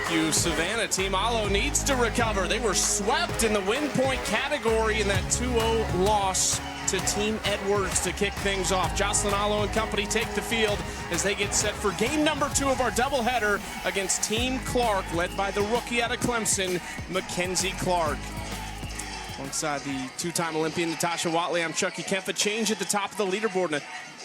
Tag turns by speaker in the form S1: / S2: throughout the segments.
S1: Thank you, Savannah. Team Alo needs to recover. They were swept in the win point category in that 2-0 loss to Team Edwards to kick things off. Jocelyn Alo and company take the field as they get set for game number 2 of our doubleheader against Team Clark, led by the rookie out of Clemson, Mackenzie Clark. Alongside the two-time Olympian Natasha Watley, I'm Chucky Kemp. A change at the top of the leaderboard.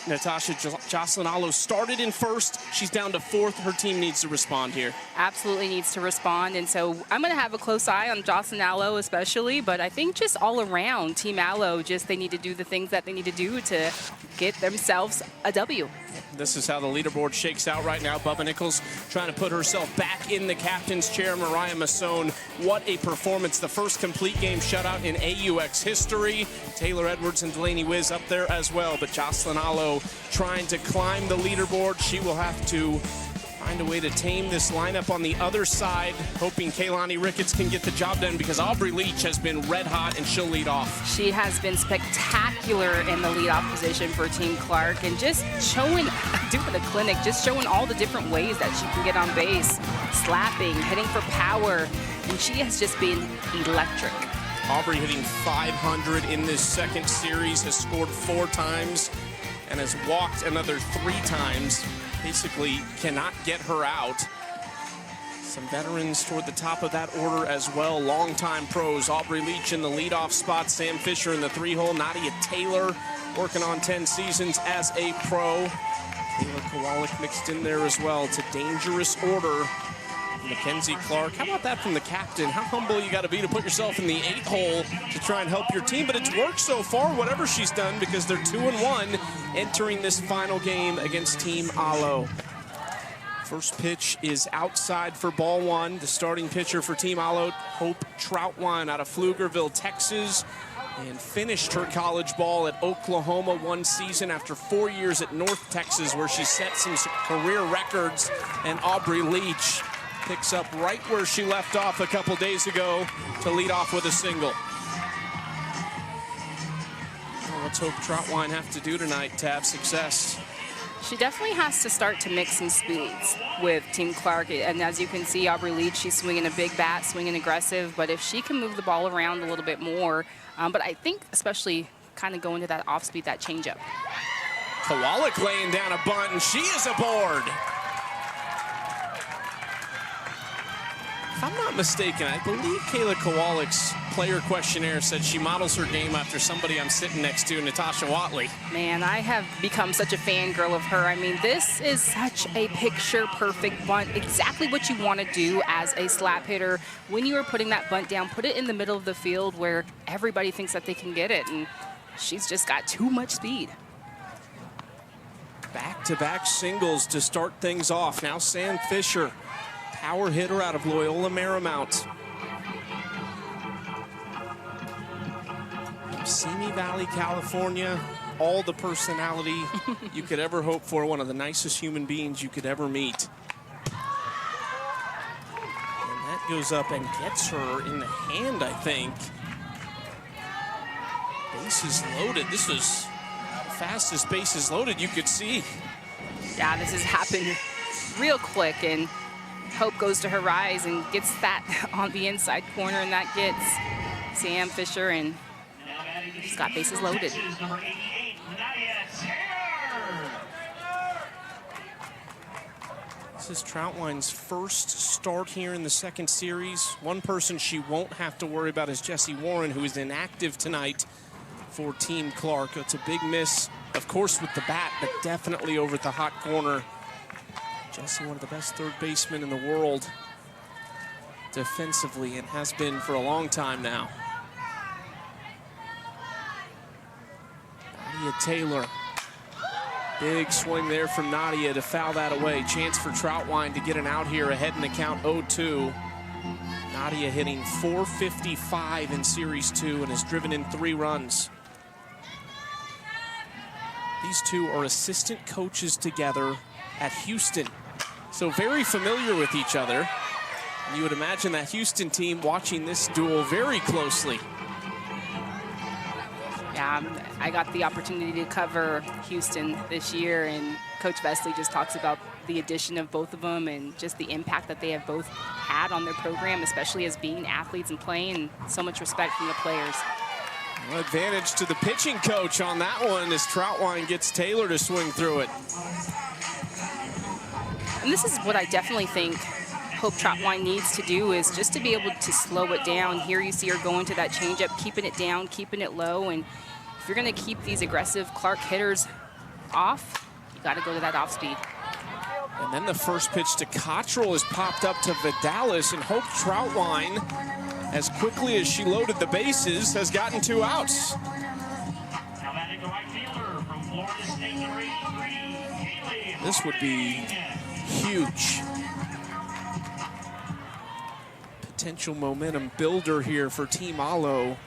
S1: Natasha, Jocelyn Alo started in first. She's down to 4th. Her team needs to respond here.
S2: Absolutely needs to respond. And so I'm going to have a close eye on Jocelyn Alo especially. But I think just all around, Team Alo, they need to do the things that they need to do to get themselves a W.
S1: This is how the leaderboard shakes out right now. Bubba Nichols trying to put herself back in the captain's chair. Mariah Masson, what a performance. The first complete game shutout in AUX history. Taylor Edwards and Delaney Wiz up there as well. But Jocelyn Alo trying to climb the leaderboard. She will have to find a way to tame this lineup on the other side, hoping Kaylani Ricketts can get the job done because Aubrey Leach has been red hot and she'll lead off.
S2: She has been spectacular in the leadoff position for Team Clark and just showing, doing a clinic, just showing all the different ways that she can get on base, slapping, hitting for power, and she has just been electric.
S1: Aubrey hitting 500 in this second series, has scored 4 times and has walked another 3 times. Basically cannot get her out. Some veterans toward the top of that order as well. Longtime pros, Aubrey Leach in the leadoff spot, Sam Fisher in the 3-hole, Nadia Taylor working on 10 seasons as a pro. Kayla Kowalik mixed in there as well. It's a dangerous order. Mackenzie Clark, how about that from the captain? How humble you got to be to put yourself in the 8th hole to try and help your team, but it's worked so far, whatever she's done, because they're 2-1 entering this final game against Team Alo. First pitch is outside for ball 1. The starting pitcher for Team Alo, Hope Troutwine out of Pflugerville, Texas, and finished her college ball at Oklahoma one season after 4 years at North Texas, where she set some career records, and Aubrey Leach picks up right where she left off a couple days ago to lead off with a single. Well, what's Hope Troutwine have to do tonight to have success?
S2: She definitely has to start to mix some speeds with Team Clark. And as you can see, Aubrey Leach, she's swinging a big bat, swinging aggressive. But if she can move the ball around a little bit more, but I think especially kind of going to that off speed, that changeup.
S1: Kowalik laying down a bunt, and she is aboard. If I'm not mistaken, I believe Kayla Kowalik's player questionnaire said she models her game after somebody I'm sitting next to, Natasha Watley.
S2: Man, I have become such a fangirl of her. I mean, this is such a picture-perfect bunt. Exactly what you want to do as a slap hitter. When you are putting that bunt down, put it in the middle of the field where everybody thinks that they can get it, and she's just got too much speed.
S1: Back-to-back singles to start things off. Now Sam Fisher, power hitter out of Loyola Marymount. From Simi Valley, California, all the personality you could ever hope for, one of the nicest human beings you could ever meet. And that goes up and gets her in the hand, I think. Bases loaded. This was the fastest bases loaded you could see.
S2: Yeah, this has happened real quick, and Hope goes to her rise and gets that on the inside corner, and that gets Sam Fisher, and she's got bases loaded.
S1: This is Troutwine's first start here in the second series. One person she won't have to worry about is Jessie Warren, who is inactive tonight for Team Clark. It's a big miss, of course, with the bat, but definitely over the hot corner. Jessie, one of the best third basemen in the world defensively, and has been for a long time now. Nadia Taylor. Big swing there from Nadia to foul that away. Chance for Troutwine to get an out here ahead in the count 0-2. Nadia hitting .455 in Series 2 and has driven in 3 runs. These two are assistant coaches together at Houston, so very familiar with each other. And you would imagine that Houston team watching this duel very closely.
S2: Yeah, I got the opportunity to cover Houston this year, and Coach Vesley just talks about the addition of both of them and just the impact that they have both had on their program, especially as being athletes and playing, and so much respect from the players.
S1: Well, advantage to the pitching coach on that one as Troutwine gets Taylor to swing through it.
S2: And this is what I definitely think Hope Troutwine needs to do, is just to be able to slow it down. Here you see her going to that changeup, keeping it down, keeping it low. And if you're going to keep these aggressive Clark hitters off, you got to go to that off speed.
S1: And then the first pitch to Cottrell is popped up to Vidalis, and Hope Troutwine, as quickly as she loaded the bases, has gotten 2 outs. This would be huge. Potential momentum builder here for Team Alo.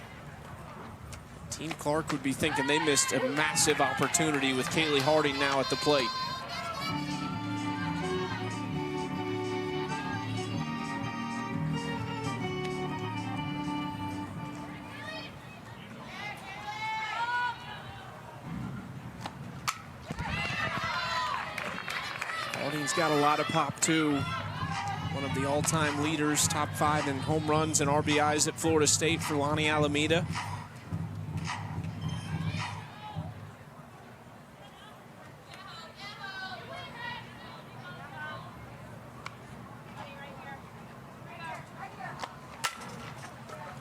S1: Team Clark would be thinking they missed a massive opportunity with Kaylee Harding now at the plate. Harding's got a lot of pop too. One of the all-time leaders, top 5 in home runs and RBIs at Florida State for Lonnie Alameda.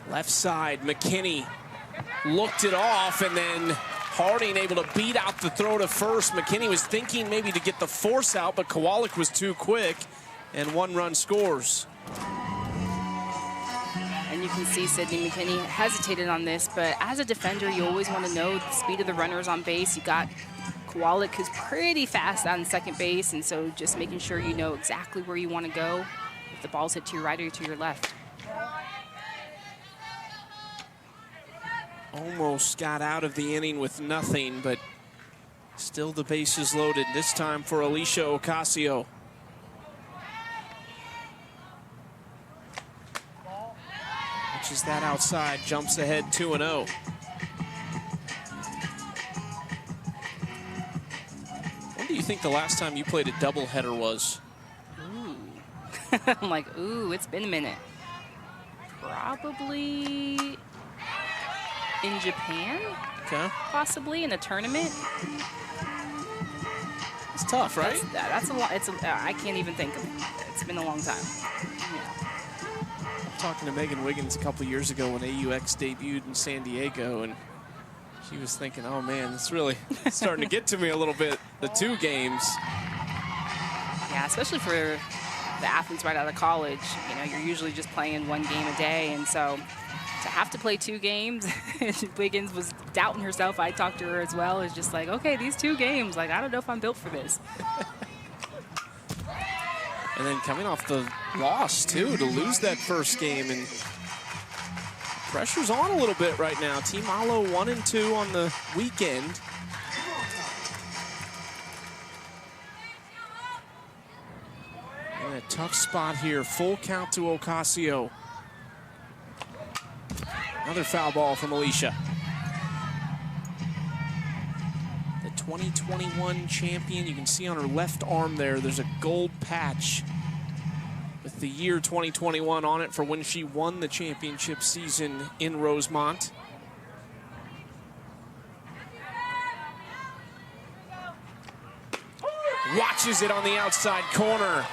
S1: Left side, McKinney looked it off, and then Harding able to beat out the throw to first. McKinney was thinking maybe to get the force out, but Kowalik was too quick, and 1 run scores.
S2: And you can see Sydney McKinney hesitated on this, but as a defender, you always want to know the speed of the runners on base. You got Kowalik, who's pretty fast on second base, and so just making sure you know exactly where you want to go if the ball's hit to your right or to your left.
S1: Almost got out of the inning with nothing, but still the bases loaded, this time for Alicia Ocasio. Pitches that outside, jumps ahead 2-0. When do you think the last time you played a doubleheader was?
S2: Ooh. I'm like, ooh, it's been a minute. Probably in Japan,
S1: Okay.
S2: possibly in a tournament.
S1: It's tough, right?
S2: That's a lot. I can't even think of it. It's been a long time.
S1: I'm talking to Megan Wiggins a couple years ago when AUX debuted in San Diego, and she was thinking, oh man, it's really starting to get to me a little bit, the 2 games.
S2: Yeah, especially for the athletes right out of college. You know, you're usually just playing 1 game a day, and so to have to play 2 games, Wiggins was doubting herself. I talked to her as well. It's just like, okay, these 2 games, like, I don't know if I'm built for this.
S1: And then coming off the loss, too, to lose that first game. And pressure's on a little bit right now. Team Alo 1-2 on the weekend. In a tough spot here. Full count to Ocasio. Another foul ball from Alicia. The 2021 champion, you can see on her left arm there's a gold patch with the year 2021 on it for when she won the championship season in Rosemont. Watches it on the outside corner.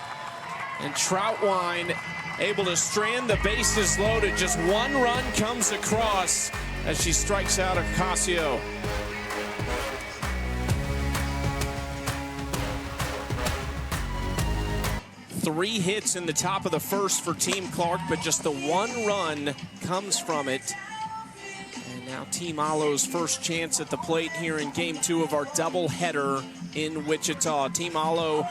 S1: And Troutwine able to strand the bases loaded. Just 1 run comes across as she strikes out Ocasio. Three hits in the top of the first for Team Clark, but just the 1 run comes from it. And now Team Alo's first chance at the plate here in Game 2 of our doubleheader in Wichita. Team Alo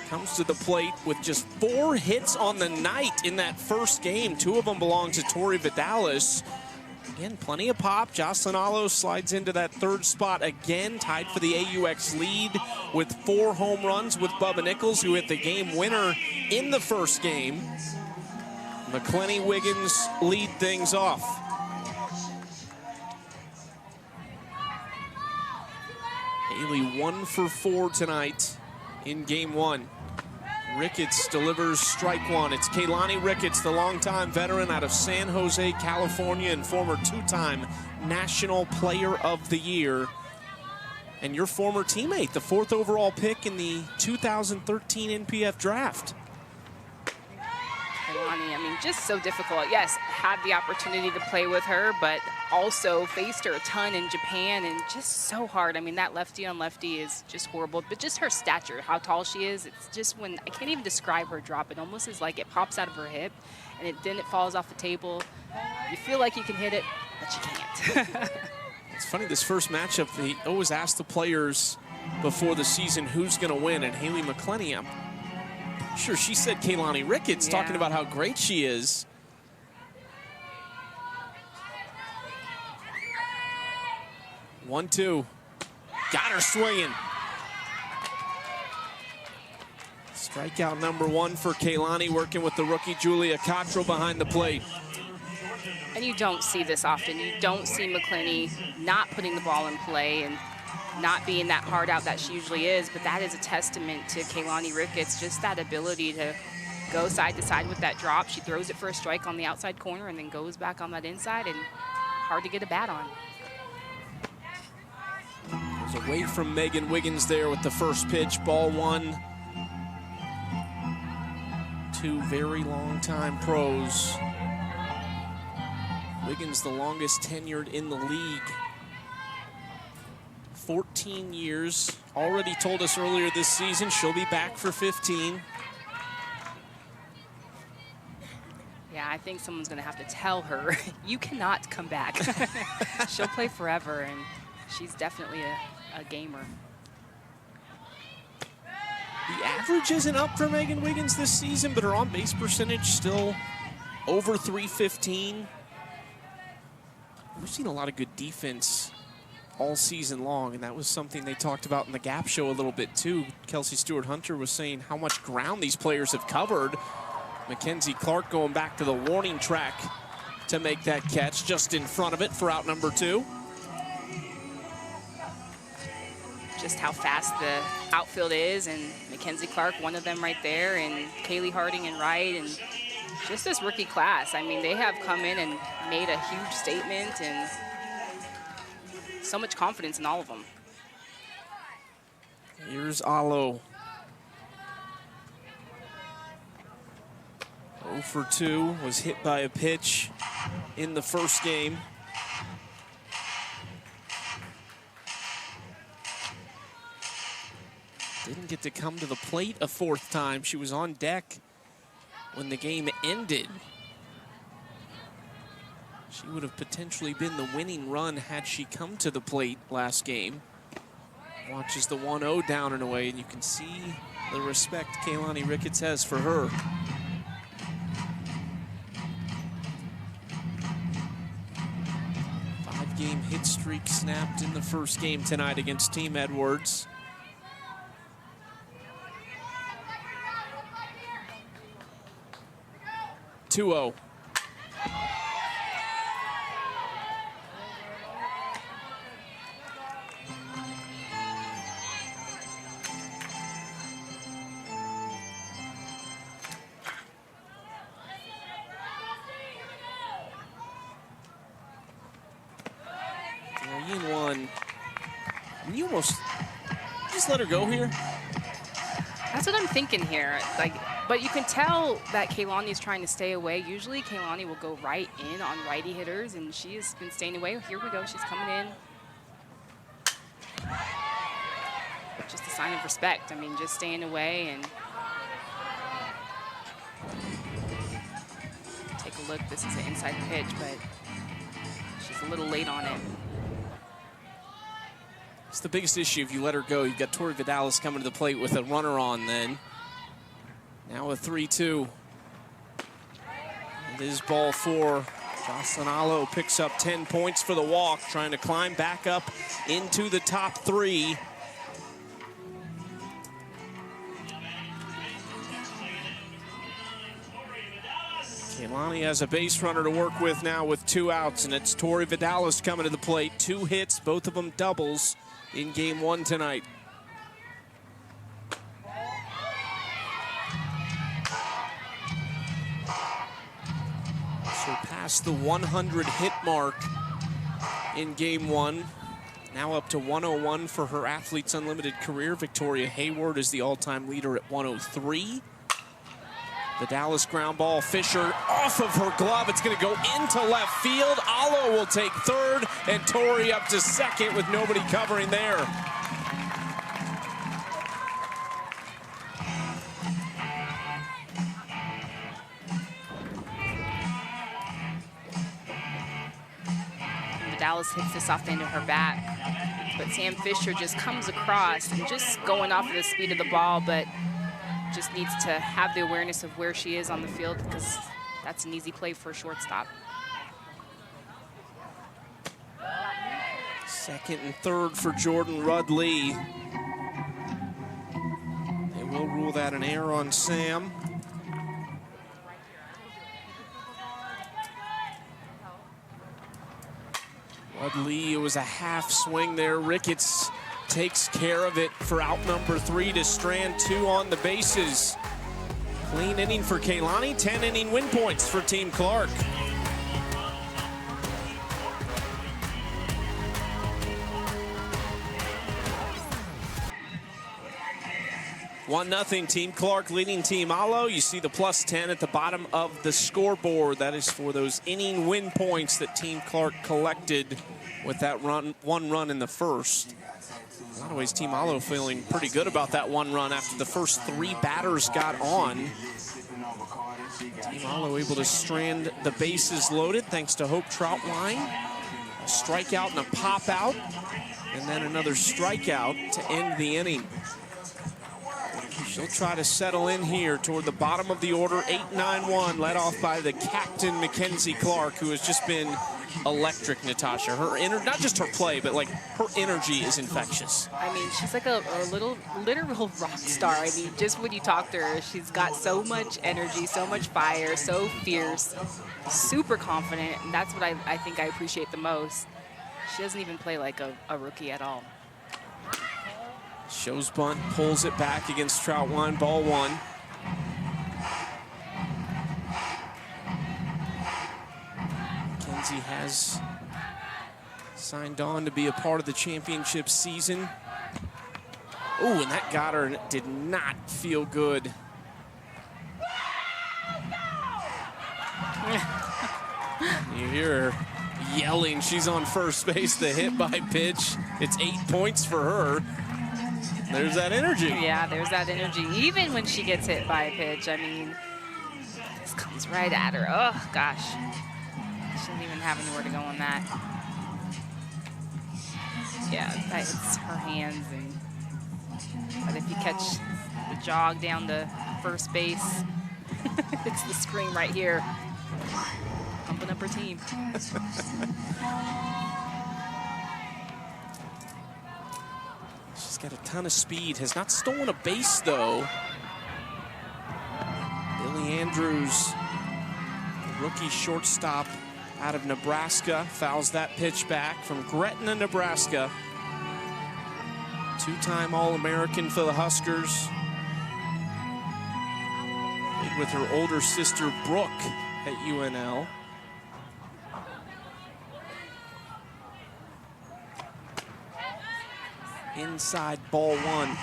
S1: comes to the plate with just 4 hits on the night in that first game. 2 of them belong to Tori Vidalis. Again, plenty of pop. Jocelyn Alo slides into that 3rd spot again, tied for the AUX lead with 4 home runs with Bubba Nichols, who hit the game winner in the first game. McClenny Wiggins lead things off. Haley 1 for 4 tonight in Game 1. Ricketts delivers strike one. It's Kaylani Ricketts, the longtime veteran out of San Jose, California, and former two-time National Player of the Year. And your former teammate, the 4th overall pick in the 2013 NPF draft.
S2: Kaylani, I mean, just so difficult. Yes, had the opportunity to play with her, but also faced her a ton in Japan, and just so hard. I mean, that lefty on lefty is just horrible, but just her stature, how tall she is, it's just when, I can't even describe her drop. It almost is like it pops out of her hip, and then it falls off the table. You feel like you can hit it, but you can't.
S1: It's funny, this first matchup, they always ask the players before the season who's going to win, and Haley McClenny, I'm sure she said Kaylani Ricketts, talking about how great she is. One, two. Got her swinging. Strikeout number one for Kaylani, working with the rookie Julia Cottrell behind the plate.
S2: And you don't see this often. You don't see McClenny not putting the ball in play and not being that hard out that she usually is, but that is a testament to Kaylani Ricketts, just that ability to go side to side with that drop. She throws it for a strike on the outside corner and then goes back on that inside, and hard to get a bat on.
S1: Goes away from Megan Wiggins there with the first pitch, ball one. Two very long-time pros. Wiggins, the longest tenured in the league. 14 years. Already told us earlier this season she'll be back for 15.
S2: Yeah, I think someone's going to have to tell her, you cannot come back. She'll play forever, and she's definitely a gamer.
S1: The average isn't up for Megan Wiggins this season, but her on-base percentage still over .315. We've seen a lot of good defense all season long, and that was something they talked about in the Gap show a little bit too. Kelsey Stewart-Hunter was saying how much ground these players have covered. Mackenzie Clark going back to the warning track to make that catch just in front of it for out number two.
S2: Just how fast the outfield is, and Mackenzie Clark, one of them right there, and Kaylee Harding and Wright, and just this rookie class. I mean, they have come in and made a huge statement, and so much confidence in all of them.
S1: Here's Alo. 0 for 2, was hit by a pitch in the first game. Didn't get to come to the plate a fourth time. She was on deck when the game ended. She would have potentially been the winning run had she come to the plate last game. Watches the 1-0 down and away, and you can see the respect Kaylani Ricketts has for her. Five-game hit streak snapped in the first game tonight against Team Edwards. Two-0. One. You almost just let her go here.
S2: That's what I'm thinking here. Like, but you can tell that Kaylani is trying to stay away. Usually Kaylani will go right in on righty hitters, and she has been staying away. Here we go, she's coming in. Just a sign of respect. I mean, just staying away, and take a look. This is an inside pitch, but she's a little late on it.
S1: It's the biggest issue if you let her go. You've got Tori Vidalis coming to the plate with a runner on then. Now a 3-2. It is ball four. Jocelyn Alo picks up 10 points for the walk, trying to climb back up into the top three. Kaylani has a base runner to work with now with 2 outs, and it's Tori Vidalis coming to the plate. 2 hits, both of them doubles in game 1 tonight. past the 100 hit mark in game 1. Now up to 101 for her Athletes Unlimited career. Victoria Hayward is the all-time leader at 103. The Dallas ground ball, Fisher off of her glove. It's going to go into left field. Alo will take third, and Tori up to second with nobody covering there.
S2: Dallas hits this off the end of her bat, but Sam Fisher just comes across and just going off of the speed of the ball, but just needs to have the awareness of where she is on the field, because that's an easy play for a shortstop.
S1: Second and third for Jordan Rudd-Lee. They will rule that an error on Sam. Rudd-Lee, it was a half swing there. Ricketts takes care of it for out number 3 to strand 2 on the bases. Clean inning for Kaylani, 10 inning win points for Team Clark. 1-0 Team Clark leading Team Alo. You see the +10 at the bottom of the scoreboard. That is for those inning win points that Team Clark collected with that one run in the first. In a lot of ways, Team Alo feeling pretty good about that 1 run after the first 3 batters got on. Team Alo able to strand the bases loaded thanks to Hope Troutwine. A strikeout and a pop out, and then another strikeout to end the inning. She'll try to settle in here toward the bottom of the order. 8-9-1, led off by the captain, Mackenzie Clark, who has just been electric, Natasha. Her not just her play, but like her energy is infectious.
S2: I mean, she's like a little literal rock star. I mean, just when you talk to her, she's got so much energy, so much fire, so fierce, super confident, and that's what I think I appreciate the most. She doesn't even play like a rookie at all.
S1: Shows bunt, pulls it back against Troutwine, ball 1. Mackenzie has signed on to be a part of the championship season. Oh, and that got her, and it did not feel good. You hear her yelling. She's on first base, the hit by pitch. It's 8 points for her. There's that energy.
S2: Yeah, there's that energy. Even when she gets hit by a pitch, I mean, this comes right at her. Oh, gosh. She didn't even have anywhere to go on that. Yeah, that hits her hands. But if you catch the jog down to first base, it's the scream right here. Pumping up her team.
S1: She's got a ton of speed, has not stolen a base though. Billy Andrews, the rookie shortstop out of Nebraska, fouls that pitch back from Gretna, Nebraska. 2-time All-American for the Huskers. Played with her older sister Brooke at UNL. Inside ball 1.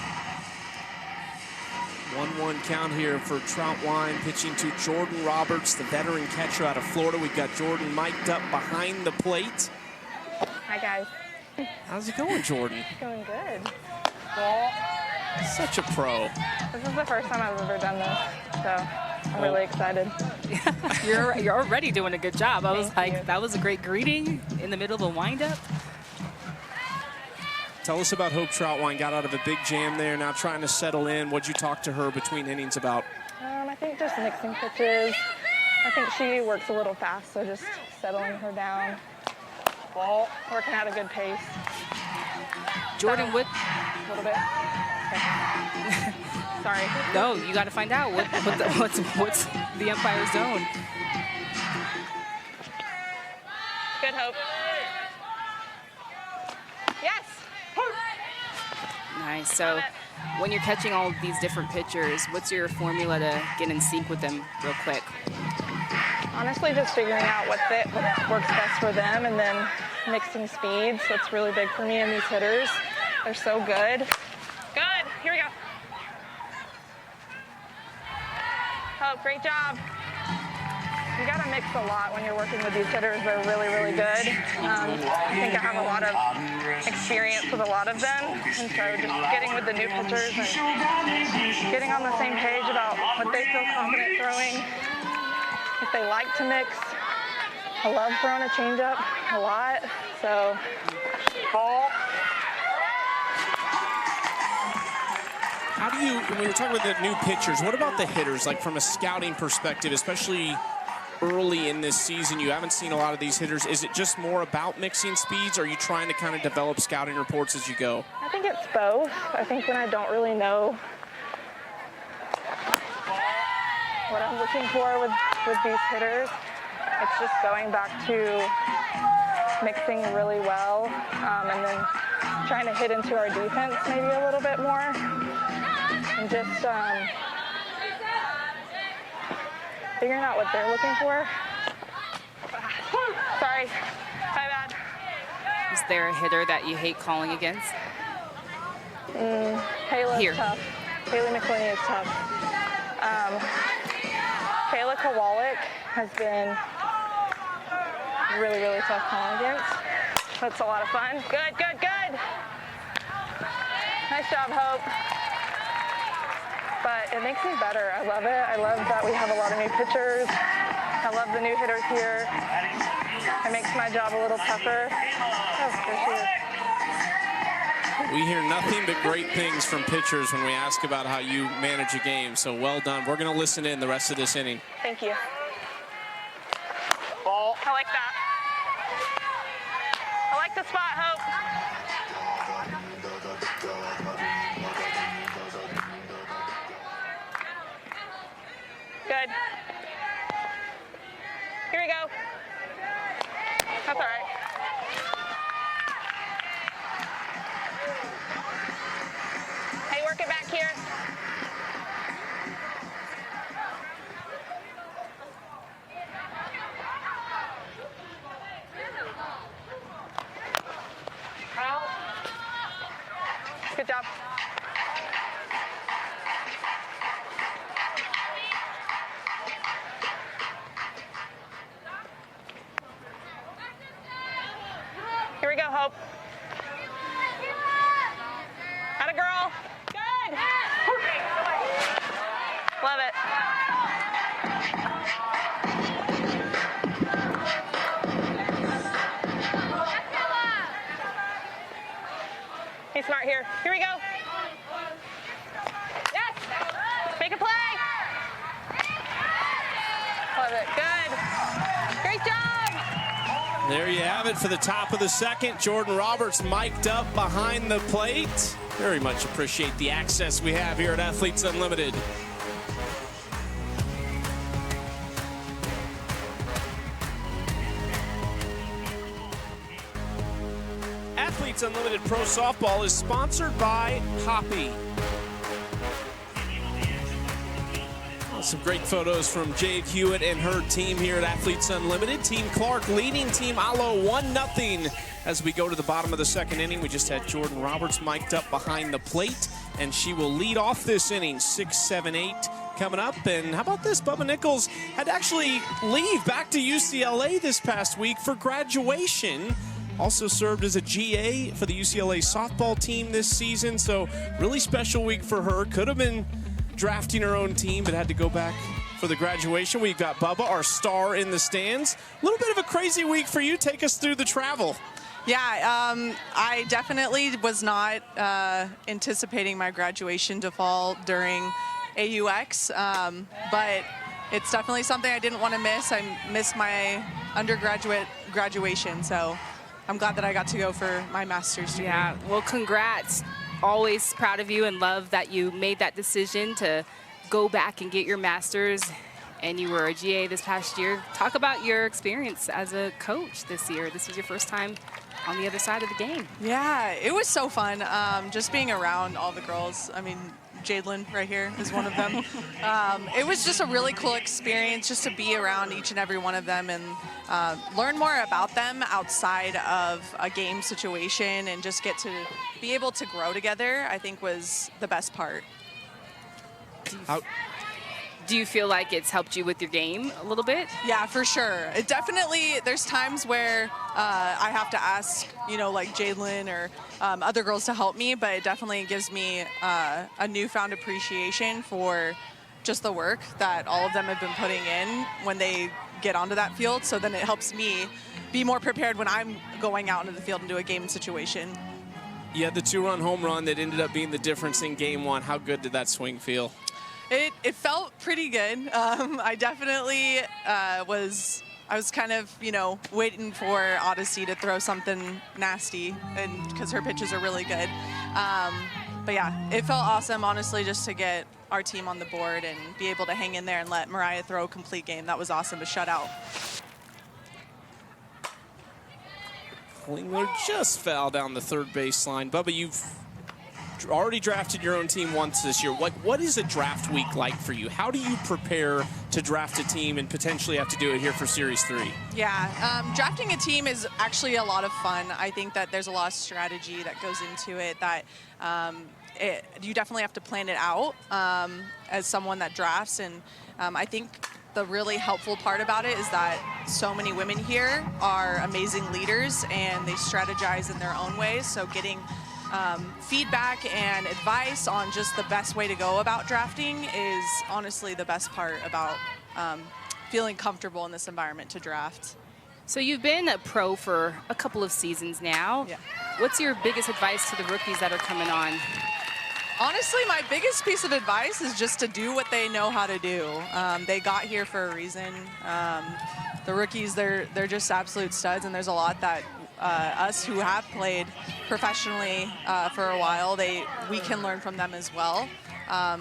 S1: 1-1 count here for Troutwine, pitching to Jordan Roberts, the veteran catcher out of Florida. We've got Jordan mic'd up behind the plate.
S3: Hi, guys.
S1: How's it going, Jordan?
S3: It's going good.
S1: Such a pro.
S3: This is the first time I've ever done this, so I'm really excited.
S2: You're already doing a good job. I was
S3: Thank
S2: like,
S3: you.
S2: that was a great greeting in the middle of a windup.
S1: Tell us about Hope Troutwine. Got out of a big jam there, now trying to settle in. What'd you talk to her between innings about?
S3: I think just mixing pitches. I think she works a little fast, so just settling her down. Ball, working at a good pace.
S2: Jordan, what?
S3: A little bit. Okay. Sorry.
S2: No, you got to find out what's the umpire's zone.
S3: Good, Hope. Yes.
S2: Nice. So when you're catching all of these different pitchers, what's your formula to get in sync with them real quick?
S3: Honestly, just figuring out what works best for them and then mixing speeds. That's really big for me and these hitters. They're so good. Good. Here we go. Oh, great job. You got to mix a lot when you're working with these hitters. They're really, really good. I think I have a lot of experience with a lot of them. And so just getting with the new pitchers and getting on the same page about what they feel confident throwing, if they like to mix. I love throwing a changeup a lot. So, ball.
S1: How do you, when you're talking about the new pitchers, what about the hitters? Like from a scouting perspective, especially early in this season, you haven't seen a lot of these hitters. Is it just more about mixing speeds, or are you trying to kind of develop scouting reports as you go?
S3: I think it's both. I think when I don't really know what I'm looking for with these hitters, it's just going back to mixing really well and then trying to hit into our defense maybe a little bit more. And just figuring out what they're looking for. Sorry, my bad.
S2: Is there a hitter that you hate calling against?
S3: Kayla's tough. Kaylee McClinney is tough. Kayla Kowalik has been really, really tough calling against. That's a lot of fun. Good, good, good. Nice job, Hope. But it makes me better. I love it. I love that we have a lot of new pitchers. I love the new hitters here. It makes my job a little tougher. Oh, there she is.
S1: We hear nothing but great things from pitchers when we ask about how you manage a game. So well done. We're going to listen in the rest of this inning.
S3: Thank you. Ball. I like that. I like the spot, Hope. Good. Here we go. That's all right. Hey, work it back here. Good job. Here we go, Hope. Atta girl. Good. Love it. He's smart here. Here we go. Yes. Make a play. Love it. Good. Great job.
S1: There you have it for the top of the second. Jordan Roberts mic'd up behind the plate. Very much appreciate the access we have here at Athletes Unlimited. Athletes Unlimited Pro Softball is sponsored by Hoppy. Some great photos from Jade Hewitt and her team here at Athletes Unlimited. Team Clark leading Team Alo 1-0 as we go to the bottom of the second inning. We just had Jordan Roberts mic'd up behind the plate, and she will lead off this inning. 6, 7, 8 coming up. And how about this? Bubba Nichols had to actually leave back to UCLA this past week for graduation. Also served as a GA for the UCLA softball team this season. So really special week for her. Could have been drafting her own team, but had to go back for the graduation. We've got Bubba, our star, in the stands. A little bit of a crazy week for you. Take us through the travel.
S4: Yeah, I definitely was not anticipating my graduation to fall during AUX, but it's definitely something I didn't want to miss. I missed my undergraduate graduation, so I'm glad that I got to go for my master's degree.
S2: Yeah, well, congrats. Always proud of you and love that you made that decision to go back and get your master's, and you were a GA this past year. Talk about your experience as a coach this year. This was your first time on the other side of the game.
S4: Yeah, it was so fun. Just being around all the girls. I mean, Jadlyn right here is one of them. It was just a really cool experience just to be around each and every one of them and learn more about them outside of a game situation and just get to be able to grow together, I think was the best part.
S2: Do you feel like it's helped you with your game a little bit?
S4: Yeah, for sure. It definitely, there's times where I have to ask, like Jadlyn or other girls to help me, but it definitely gives me a newfound appreciation for just the work that all of them have been putting in when they get onto that field. So then it helps me be more prepared when I'm going out into the field into a game situation.
S1: You had the 2-run home run that ended up being the difference in game 1. How good did that swing feel?
S4: It felt pretty good. I definitely I was kind of, waiting for Odyssey to throw something nasty, and because her pitches are really good. But yeah, it felt awesome, honestly, just to get our team on the board and be able to hang in there and let Mariah throw a complete game. That was awesome, a shutout.
S1: Klingler just fouled down the third baseline. Bubba, you've already drafted your own team once this year. What is a draft week like for you? How do you prepare to draft a team and potentially have to do it here for Series 3?
S4: Yeah, drafting a team is actually a lot of fun. I think that there's a lot of strategy that goes into it that you definitely have to plan it out as someone that drafts. And I think the really helpful part about it is that so many women here are amazing leaders and they strategize in their own ways. So getting feedback and advice on just the best way to go about drafting is honestly the best part about feeling comfortable in this environment to draft.
S2: So you've been a pro for a couple of seasons now.
S4: Yeah.
S2: What's your biggest advice to the rookies that are coming on?
S4: Honestly, my biggest piece of advice is just to do what they know how to do. They got here for a reason. The rookies, they're just absolute studs, and there's a lot that us who have played professionally for a while, we can learn from them as well.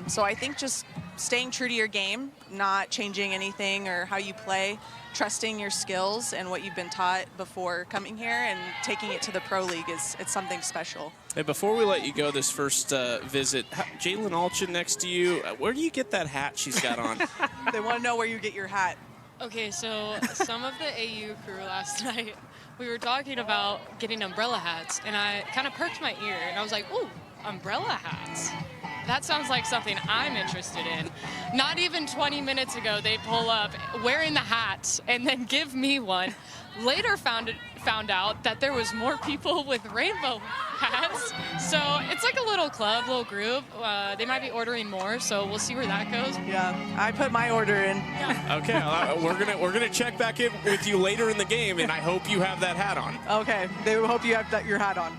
S4: So I think just staying true to your game, not changing anything or how you play, trusting your skills and what you've been taught before coming here and taking it to the pro league it's something special.
S1: Hey, before we let you go this first visit, Jalen Alchin next to you, where do you get that hat she's got on?
S4: They want to know where you get your hat.
S5: Okay, so some of the AU crew last night, we were talking about getting umbrella hats, and I kind of perked my ear, and I was like, ooh, umbrella hats. That sounds like something I'm interested in. Not even 20 minutes ago, they pull up wearing the hats and then give me one. Later found out that there was more people with rainbow hats. So it's like a little club, little group. They might be ordering more, so we'll see where that goes.
S4: Yeah, I put my order in.
S5: Yeah.
S1: Okay, we're gonna check back in with you later in the game, and I hope you have that hat on.
S4: Okay, they hope you have your hat on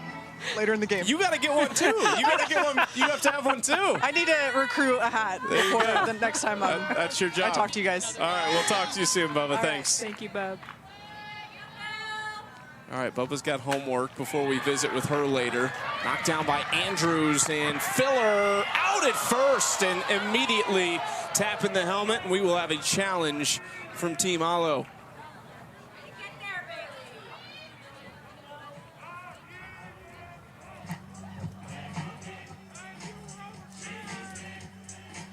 S4: later in the game.
S1: You got to get one too. You got to get one. You have to have one too.
S4: I need to recruit a hat before the next time
S1: that's your job.
S4: I talk to you guys.
S1: All right, we'll talk to you soon, Bubba.
S4: All
S1: Thanks.
S4: Right. Thank you, Bub.
S1: All right, Bubba's got homework before we visit with her later. Knocked down by Andrews, and Filler out at first and immediately tapping the helmet, and we will have a challenge from Team Alo.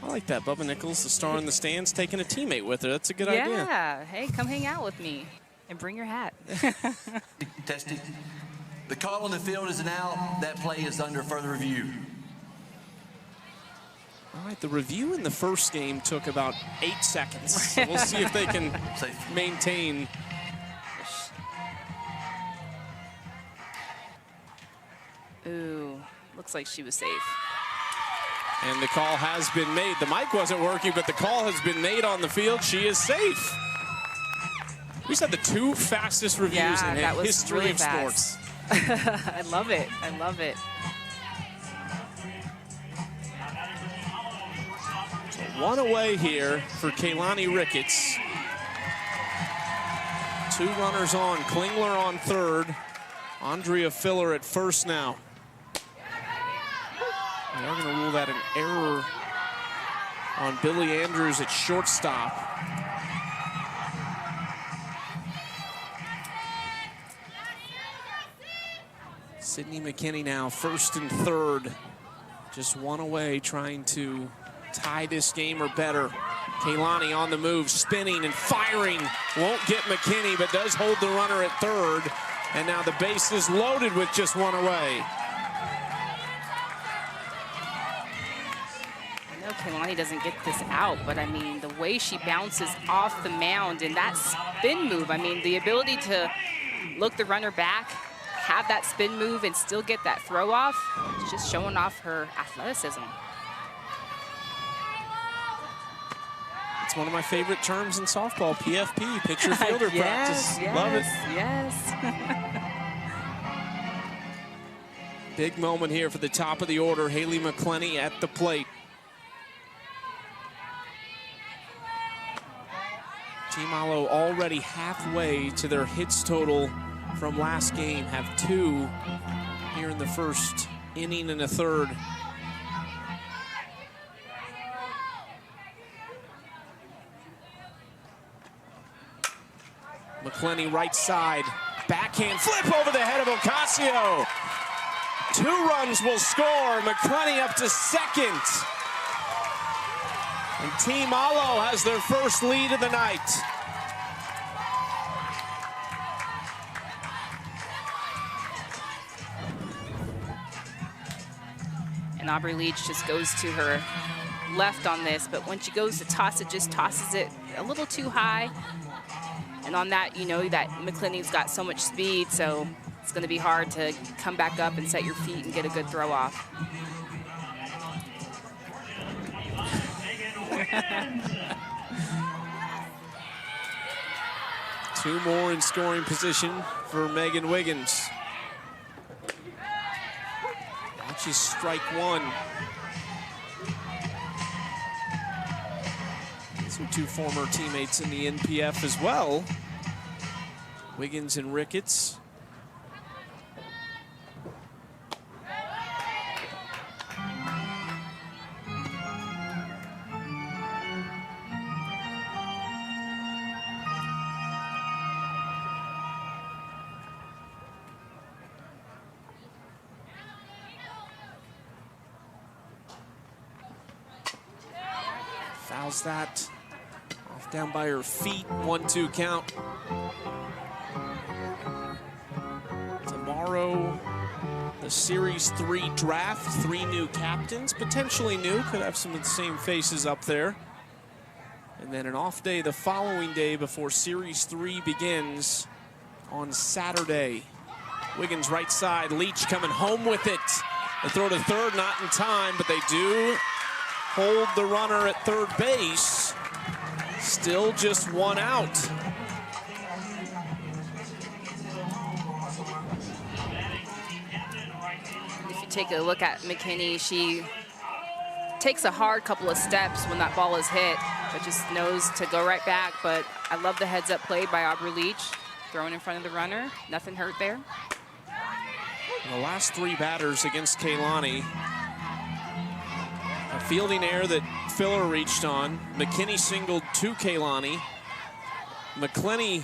S1: I like that. Bubba Nichols, the star in the stands, taking a teammate with her. That's a good idea.
S2: Yeah. Hey, come hang out with me and bring your hat.
S6: Testing. The call on the field is an out. That play is under further review.
S1: All right, the review in the first game took about 8 seconds. So we'll see if they can maintain.
S2: Ooh, looks like she was safe.
S1: And the call has been made. The mic wasn't working, but the call has been made on the field. She is safe. We just had the 2 fastest reviews in the history
S2: really
S1: of sports.
S2: I love it. I love it.
S1: So 1 away here for Kaylani Ricketts. 2 runners on. Klingler on third. Andrea Filler at first now. They're going to rule that an error on Billy Andrews at shortstop. Sydney McKinney now first and third. Just one away, trying to tie this game or better. Kaylani on the move, spinning and firing. Won't get McKinney, but does hold the runner at third. And now the base is loaded with just one away.
S2: I know Kaylani doesn't get this out, but I mean, the way she bounces off the mound and that spin move, I mean, the ability to look the runner back, have that spin move, and still get that throw off, it's just showing off her athleticism.
S1: It's one of my favorite terms in softball, PFP, pitcher fielder practice.
S2: Yes,
S1: love it.
S2: Yes.
S1: Big moment here for the top of the order. Haley McClenny at the plate. Team Alo already halfway to their hits total from last game. Have 2 here in the first inning and a third. McClenny right side, backhand flip over the head of Ocasio. 2 runs will score. McClenny up to second. And Team Alo has their first lead of the night.
S2: And Aubrey Leach just goes to her left on this, but when she goes to toss it, just tosses it a little too high. And on that, you know that McClenny's got so much speed, so it's going to be hard to come back up and set your feet and get a good throw off.
S1: Two more in scoring position for Megan Wiggins. Watches strike one. These are 2 former teammates in the NPF as well. Wiggins and Ricketts. Fouls that off down by her feet. 1-2 count. Tomorrow, the Series 3 draft. 3 new captains, potentially new. Could have some of the same faces up there. And then an off day the following day before Series 3 begins on Saturday. Wiggins right side, Leach coming home with it. The throw to third, not in time, but they do hold the runner at third base. Still just 1 out.
S2: If you take a look at McKinney, she takes a hard couple of steps when that ball is hit, but just knows to go right back. But I love the heads-up play by Aubrey Leach, throwing in front of the runner. Nothing hurt there.
S1: The last 3 batters against Kaylani. A fielding error that Filler reached on. McKinney singled to Kaylani. McClenny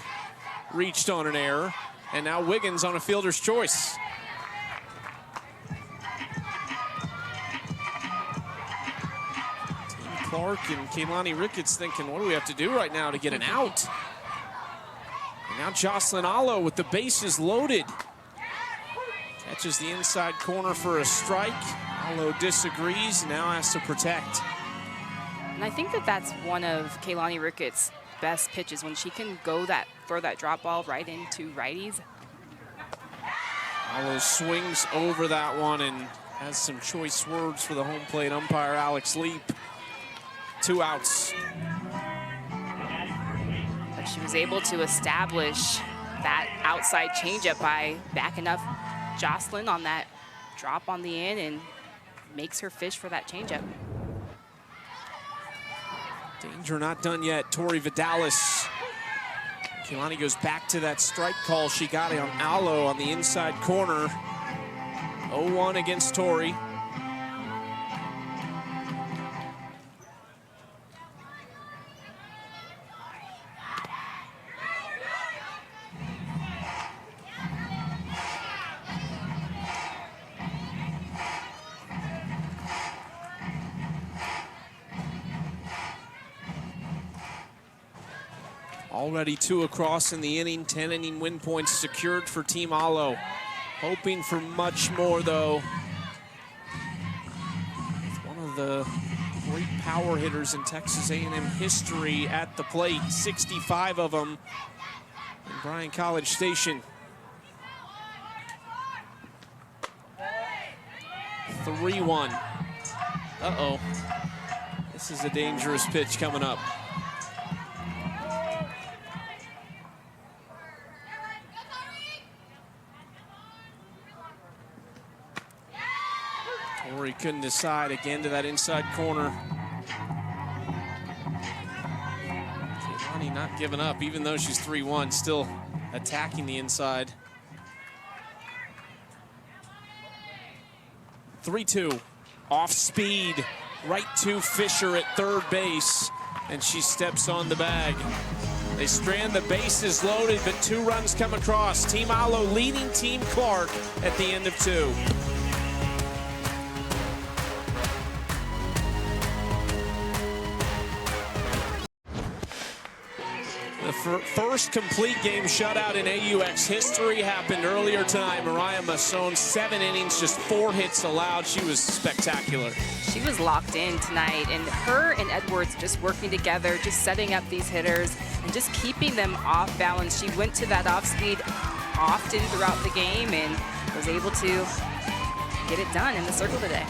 S1: reached on an error. And now Wiggins on a fielder's choice. Team Clark and Kaylani Ricketts thinking, what do we have to do right now to get an out? And now Jocelyn Alo with the bases loaded. Catches the inside corner for a strike. Alo disagrees, now has to protect.
S2: And I think that that's one of Kaylani Ricketts' best pitches, when she can go throw that drop ball right into righties.
S1: Alo swings over that one and has some choice words for the home plate umpire, Alex Leap. 2 outs.
S2: But she was able to establish that outside changeup by backing up Jocelyn on that drop on the in and makes her fish for that changeup.
S1: Danger not done yet. Tori Vidalis. Kaylani goes back to that strike call she got on Alo on the inside corner. 0-1 against Tori. Already 2 across in the inning, 10-inning win points secured for Team Alo. Hoping for much more, though. It's one of the great power hitters in Texas A&M history at the plate, 65 of them in Bryan College Station. 3-1. Uh-oh. This is a dangerous pitch coming up. Tori couldn't decide, again to that inside corner. Keilani not giving up, even though she's 3-1, still attacking the inside. 3-2, off speed, right to Fisher at third base, and she steps on the bag. They strand the bases loaded, but 2 runs come across. Team Alo leading Team Clark at the end of 2. The first complete game shutout in AUX history happened earlier tonight. Mariah Masson, 7 innings, just 4 hits allowed. She was spectacular.
S2: She was locked in tonight, and her and Edwards just working together, just setting up these hitters and just keeping them off balance. She went to that off speed often throughout the game and was able to get it done in the circle today.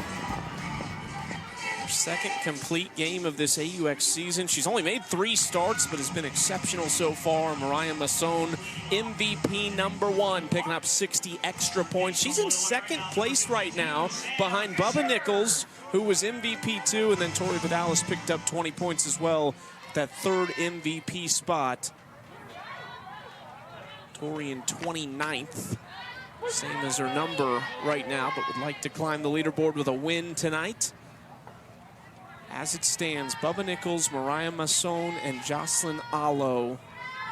S1: Second complete game of this AUX season. She's only made 3 starts, but has been exceptional so far. Mariah Masson, MVP #1, picking up 60 extra points. She's in second place right now behind Bubba Nichols, who was MVP too, and then Tori Vidalis picked up 20 points as well, that 3rd MVP spot. Tori in 29th, same as her number right now, but would like to climb the leaderboard with a win tonight. As it stands, Bubba Nichols, Mariah Masson, and Jocelyn Alo,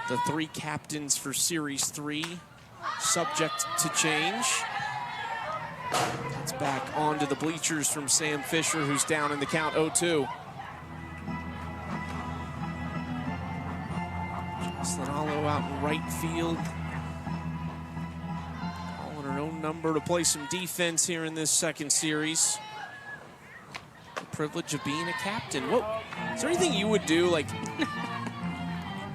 S1: the 3 captains for Series 3, subject to change. It's back onto the bleachers from Sam Fisher, who's down in the count 0-2. Jocelyn Alo out in right field. Calling her own number to play some defense here in this second series. Privilege of being a captain. Whoa, is there anything you would do? Like,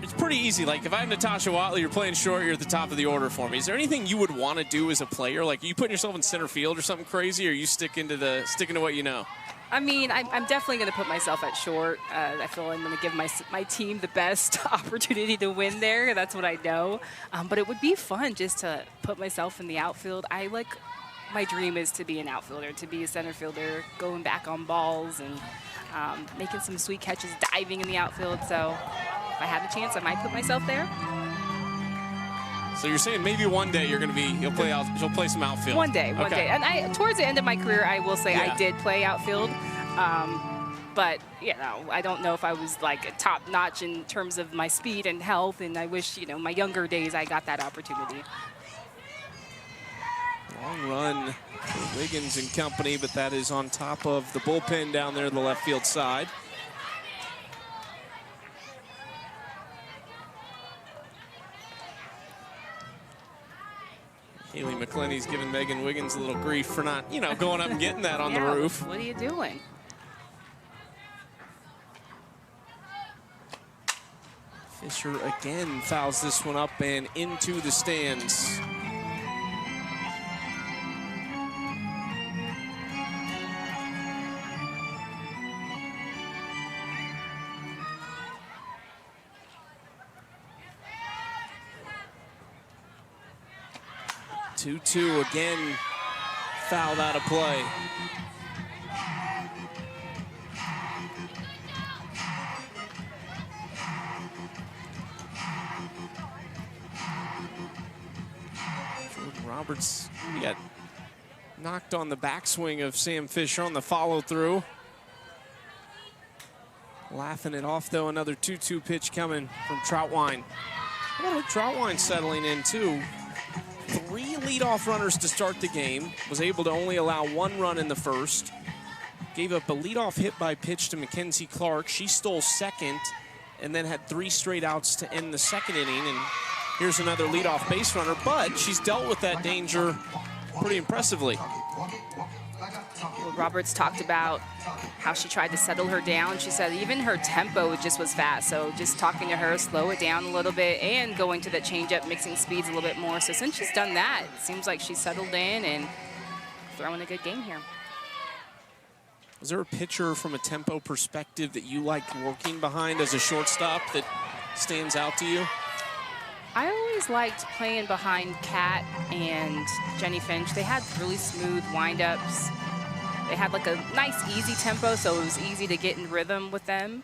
S1: it's pretty easy. Like, if I'm Natasha Watley, you're playing short, you're at the top of the order for me. Is there anything you would want to do as a player? Like, are you putting yourself in center field or something crazy, or are you sticking to what you know?
S2: I mean, I'm definitely going to put myself at short. I feel I'm going to give my team the best opportunity to win there. That's what I know. But it would be fun just to put myself in the outfield. My dream is to be an outfielder, to be a center fielder, going back on balls and making some sweet catches, diving in the outfield. So if I had a chance, I might put myself there.
S1: So you're saying maybe one day you'll play some outfield.
S2: One day. And towards the end of my career, I will say I did play outfield. But, you know, I don't know if I was like top notch in terms of my speed and health. And I wish, you know, my younger days I got that opportunity.
S1: Long run for Wiggins and company, but that is on top of the bullpen down there to the left field side. Haley McClenny's giving Megan Wiggins a little grief for not, you know, going up and getting that on the roof.
S2: What are you doing?
S1: Fisher again fouls this one up and into the stands. Two again, fouled out of play. Jordan Roberts, he got knocked on the backswing of Sam Fisher on the follow through. Laughing it off though, another 2-2 pitch coming from Troutwine. How about Troutwine settling in too? 3 leadoff runners to start the game, was able to only allow 1 run in the first. Gave up a leadoff hit by pitch to Mackenzie Clark. She stole second and then had 3 straight outs to end the second inning. And here's another leadoff base runner, but she's dealt with that danger pretty impressively.
S2: Well, Roberts talked about how she tried to settle her down. She said even her tempo just was fast. So just talking to her, slow it down a little bit, and going to that changeup, mixing speeds a little bit more. So since she's done that, it seems like she's settled in and throwing a good game here.
S1: Is there a pitcher from a tempo perspective that you like working behind as a shortstop that stands out to you?
S2: I always liked playing behind Kat and Jenny Finch. They had really smooth windups. They had like a nice, easy tempo, so it was easy to get in rhythm with them.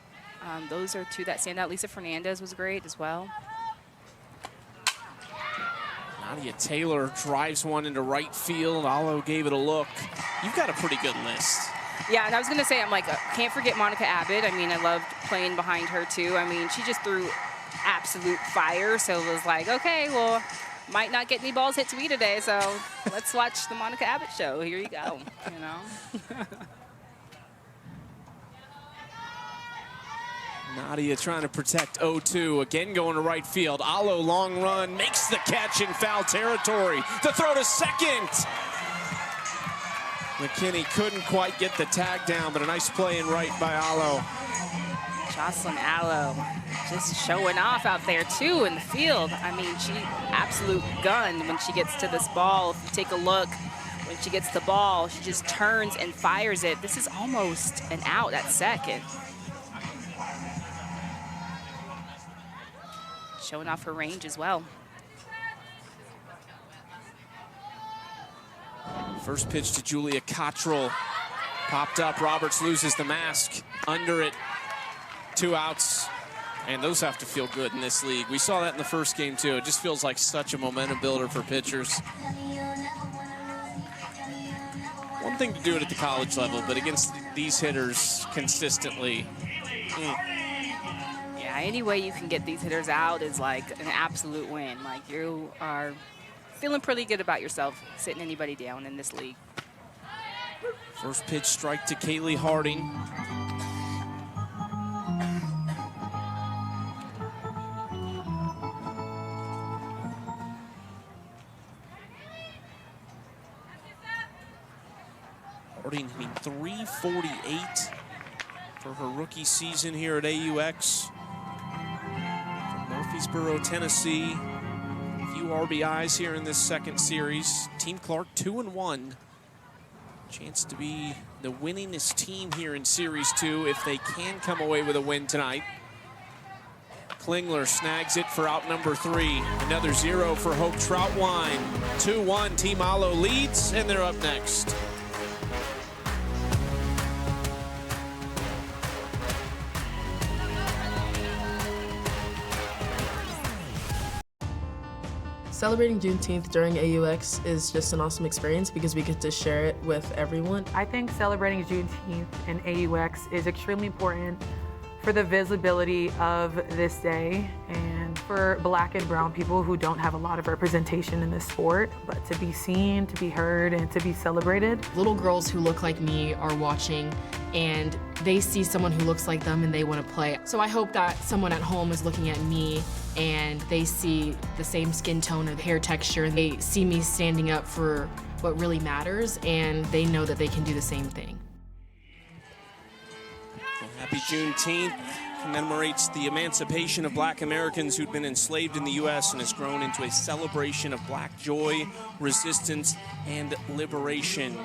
S2: Those are 2 that stand out. Lisa Fernandez was great as well.
S1: Nadia Taylor drives one into right field. Alo gave it a look. You've got a pretty good list.
S2: Yeah, and I was going to say, I'm like, can't forget Monica Abbott. I mean, I loved playing behind her, too. I mean, she just threw absolute fire, so it was like, okay, well, might not get any balls hit to me today, so let's watch the Monica Abbott show. Here you go, you know.
S1: Nadia trying to protect 0-2. Again going to right field. Alo long run, makes the catch in foul territory. The throw to second. McKinney couldn't quite get the tag down, but a nice play in right by Alo.
S2: Jocelyn Alo just showing off out there, too, in the field. I mean, she absolute gun when she gets to this ball. If you take a look, when she gets the ball, she just turns and fires it. This is almost an out at second. Showing off her range as well.
S1: First pitch to Julia Cottrell. Popped up, Roberts loses the mask. Under it, 2 outs. And those have to feel good in this league. We saw that in the first game, too. It just feels like such a momentum builder for pitchers. One thing to do it at the college level, but against these hitters consistently.
S2: Yeah, any way you can get these hitters out is like an absolute win. Like, you are feeling pretty good about yourself sitting anybody down in this league.
S1: First pitch strike to Kaylee Harding. Harding hitting .348 for her rookie season here at AUX. From Murfreesboro, Tennessee. A few RBIs here in this second series. Team Clark 2-1. Chance to be the winningest team here in Series 2 if they can come away with a win tonight. Klingler snags it for out number 3. Another 0 for Hope Troutwine. 2-1, Team Alo leads, and they're up next.
S7: Celebrating Juneteenth during AUX is just an awesome experience because we get to share it with everyone.
S8: I think celebrating Juneteenth in AUX is extremely important for the visibility of this day and for Black and brown people who don't have a lot of representation in this sport, but to be seen, to be heard, and to be celebrated.
S9: Little girls who look like me are watching and they see someone who looks like them and they want to play. So I hope that someone at home is looking at me and they see the same skin tone or hair texture, and they see me standing up for what really matters, and they know that they can do the same thing.
S1: Well, happy Juneteenth commemorates the emancipation of Black Americans who'd been enslaved in the U.S. and has grown into a celebration of Black joy, resistance, and liberation.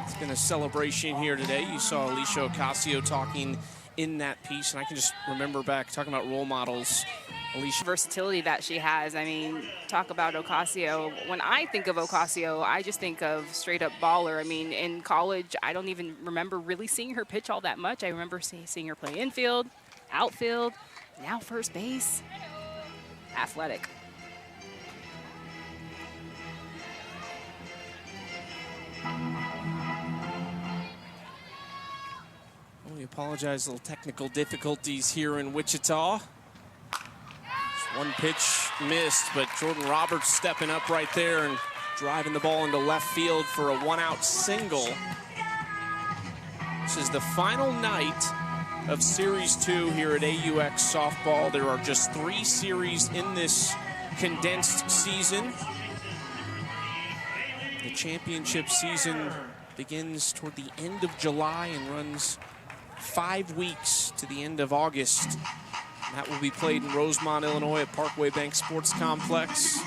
S1: It's been a celebration here today. You saw Alicia Ocasio talking in that piece, and I can just remember back talking about role models. Alicia.
S2: Versatility that she has. I mean, talk about Ocasio. When I think of Ocasio, I just think of straight up baller. I mean, in college, I don't even remember really seeing her pitch all that much. I remember seeing her play infield, outfield, now first base. Athletic.
S1: We apologize, little technical difficulties here in Wichita. One pitch missed, but Jordan Roberts stepping up right there and driving the ball into left field for a 1-out single. This is the final night of Series 2 here at AUX Softball. There are just 3 series in this condensed season. The championship season begins toward the end of July and runs 5 weeks to the end of August. That will be played in Rosemont, Illinois at Parkway Bank Sports Complex.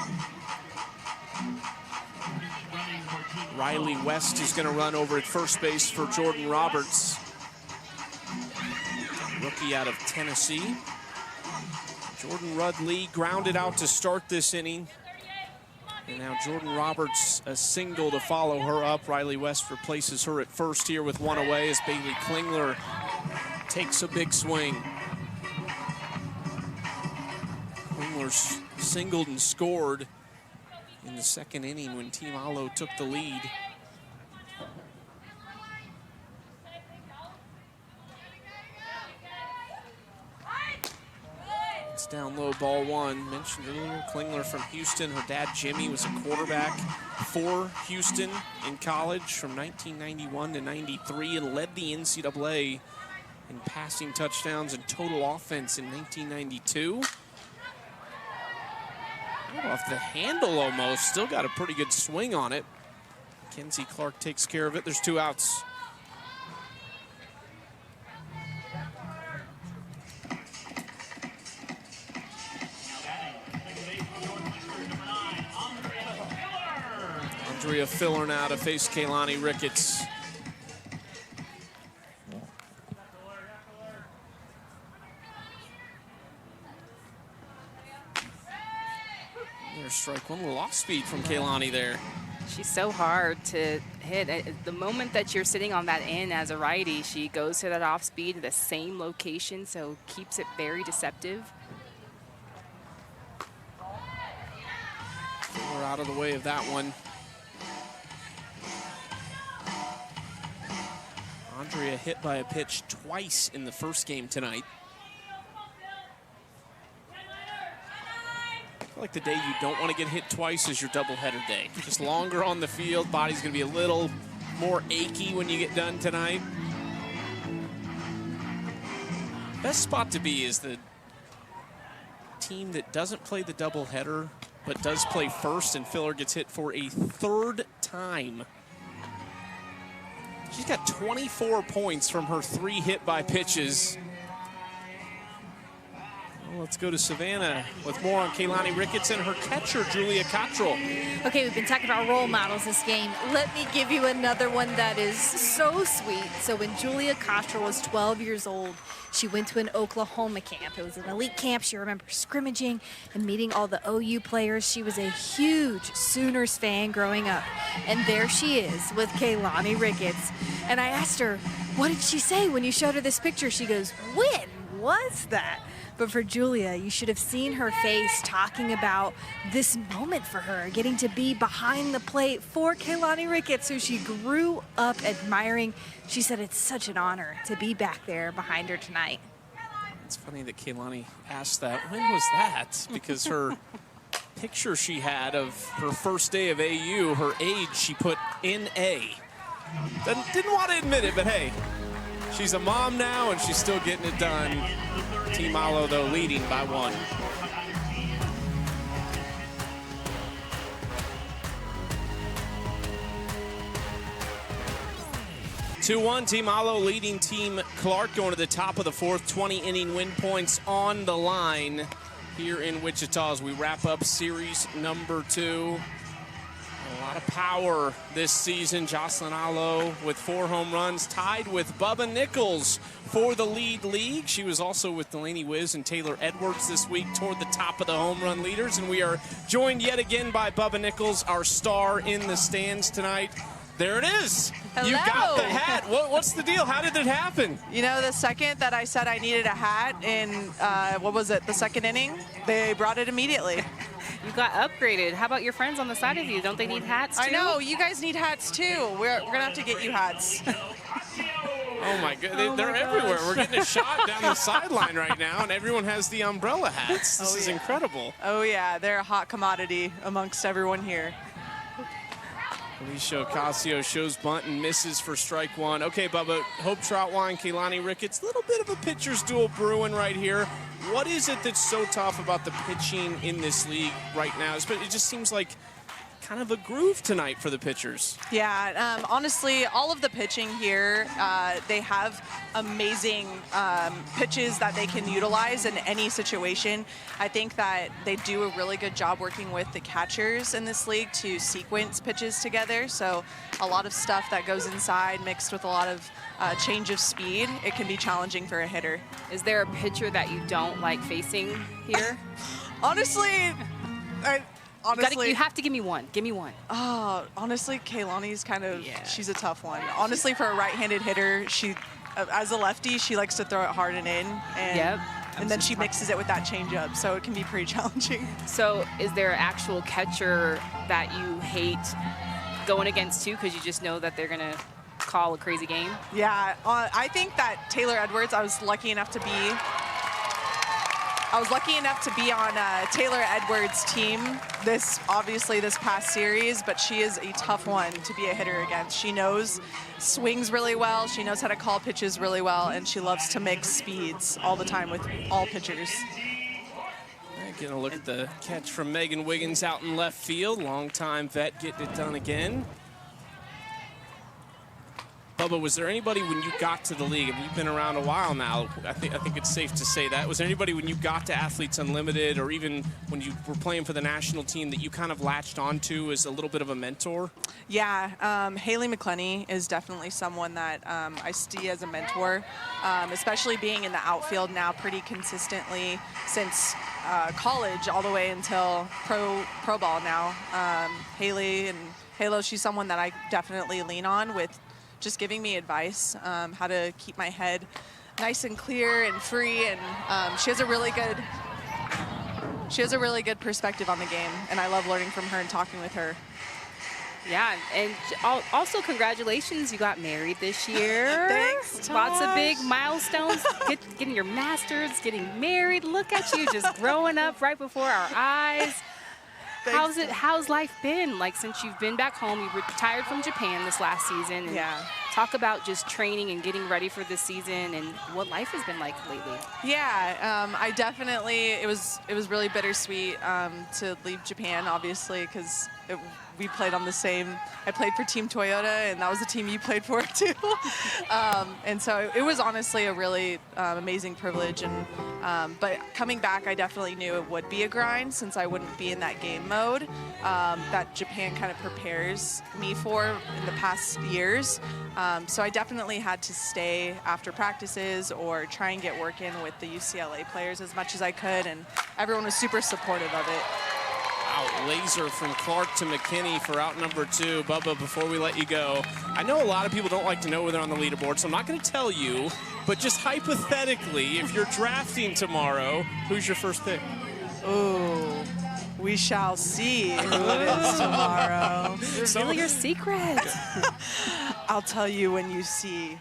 S1: Riley West is going to run over at first base for Jordan Roberts, rookie out of Tennessee. Jordan Rudd-Lee grounded out to start this inning. And now Jordan Roberts, a single to follow her up. Riley West replaces her at first here with 1 away as Bailey Klingler takes a big swing. Klingler singled and scored in the second inning when Team Alo took the lead. It's down low, ball 1. Mentioned earlier, Klingler from Houston. Her dad, Jimmy, was a quarterback for Houston in college from 1991 to 93 and led the NCAA in passing touchdowns and total offense in 1992. Off the handle almost, still got a pretty good swing on it. Kenzie Clark takes care of it. There's 2 outs. Andrea Filler now to face Kaylani Ricketts. Strike 1, a little off speed from Kaylani there.
S2: She's so hard to hit. The moment that you're sitting on that end as a righty, she goes to that off speed, the same location, so keeps it very deceptive.
S1: We're out of the way of that one. Andrea hit by a pitch twice in the first game tonight. Like the day you don't want to get hit twice is your doubleheader day. Just longer on the field, body's gonna be a little more achy when you get done tonight. Best spot to be is the team that doesn't play the doubleheader, but does play first, and Filler gets hit for a 3rd time. She's got 24 points from her 3 hit by pitches. Let's go to Savannah with more on Kaylani Ricketts and her catcher, Julia Cottrell.
S10: Okay, we've been talking about role models this game. Let me give you another one that is so sweet. So when Julia Cottrell was 12 years old, she went to an Oklahoma camp. It was an elite camp. She remembers scrimmaging and meeting all the OU players. She was a huge Sooners fan growing up. And there she is with Kaylani Ricketts. And I asked her, what did she say when you showed her this picture? She goes, when was that? But for Julia, you should have seen her face talking about this moment for her, getting to be behind the plate for Kaylani Ricketts, who she grew up admiring. She said it's such an honor to be back there behind her tonight.
S1: It's funny that Kaylani asked that. When was that? Because her picture she had of her first day of AU, her age, she put NA. Didn't want to admit it, but hey, she's a mom now and she's still getting it done. Team Alo, though, leading by 1. 2-1, Team Alo leading Team Clark going to the top of the 4th. 20-inning win points on the line here in Wichita as we wrap up series number 2. A lot of power this season. Jocelyn Alo with 4 home runs, tied with Bubba Nichols for the lead league. She was also with Delaney Wiz and Taylor Edwards this week toward the top of the home run leaders. And we are joined yet again by Bubba Nichols, our star in the stands tonight. There it is.
S4: Hello.
S1: You got the hat. What's the deal? How did it happen?
S4: You know, the second that I said I needed a hat in, what was it, the second inning, they brought it immediately.
S2: You got upgraded. How about your friends on the side of you? Don't they need hats too?
S4: I know. You guys need hats too. We're going to have to get you hats.
S1: Oh my God, they're everywhere. We're getting a shot down the sideline right now, and everyone has the umbrella hats. This is incredible.
S4: Oh yeah, they're a hot commodity amongst everyone here.
S1: Alicia Ocasio shows bunt and misses for strike one. Okay, Bubba, Hope Troutwine, Keilani Ricketts, a little bit of a pitcher's duel brewing right here. What is it that's so tough about the pitching in this league right now? It just seems like kind of a groove tonight for the pitchers.
S4: Yeah, honestly, all of the pitching here, they have amazing pitches that they can utilize in any situation. I think that they do a really good job working with the catchers in this league to sequence pitches together. So a lot of stuff that goes inside mixed with a lot of change of speed, it can be challenging for a hitter.
S2: Is there a pitcher that you don't like facing here?
S4: Honestly,
S2: you have to give me one. Give me one.
S4: Oh, honestly, Keilani's kind of, she's a tough one. Honestly, for a right-handed hitter, she, as a lefty, she likes to throw it hard and in. And then she mixes it with that changeup, so it can be pretty challenging.
S2: So is there an actual catcher that you hate going against too, because you just know that they're gonna call a crazy game?
S4: Yeah, I think that Taylor Edwards, I was lucky enough to be on Taylor Edwards' team this past series, but she is a tough one to be a hitter against. She knows swings really well, she knows how to call pitches really well, and she loves to mix speeds all the time with all pitchers.
S1: Getting a look at the catch from Megan Wiggins out in left field. Long-time vet getting it done again. Bubba, was there anybody when you got to the league, and you've been around a while now, I think it's safe to say that, was there anybody when you got to Athletes Unlimited or even when you were playing for the national team that you kind of latched onto as a little bit of a mentor?
S4: Yeah, Haley McClenny is definitely someone that I see as a mentor, especially being in the outfield now pretty consistently since college all the way until pro ball now. Haley and Halo, she's someone that I definitely lean on with just giving me advice, how to keep my head nice and clear and free, and she has a really good perspective on the game, and I love learning from her and talking with her.
S2: Yeah, and also congratulations, you got married this year.
S4: Thanks,
S2: Lots of big milestones, getting your master's, getting married. Look at you just growing up right before our eyes. How's life been like since you've been back home? You retired from Japan this last season. And talk about just training and getting ready for this season and what life has been like lately.
S4: Yeah, I definitely, it was really bittersweet to leave Japan, obviously, because we played on the same, I played for Team Toyota, and that was the team you played for too. And so it was honestly a really amazing privilege. And but coming back, I definitely knew it would be a grind since I wouldn't be in that game mode that Japan kind of prepares me for in the past years. So I definitely had to stay after practices or try and get work in with the UCLA players as much as I could, and everyone was super supportive of it.
S1: Out laser from Clark to McKinney for out number 2. Bubba, before we let you go, I know a lot of people don't like to know where they're on the leaderboard, so I'm not going to tell you, but just hypothetically, if you're drafting tomorrow, who's your first pick?
S4: Ooh, we shall see who it is tomorrow.
S2: Reveal your secret.
S4: I'll tell you when you see.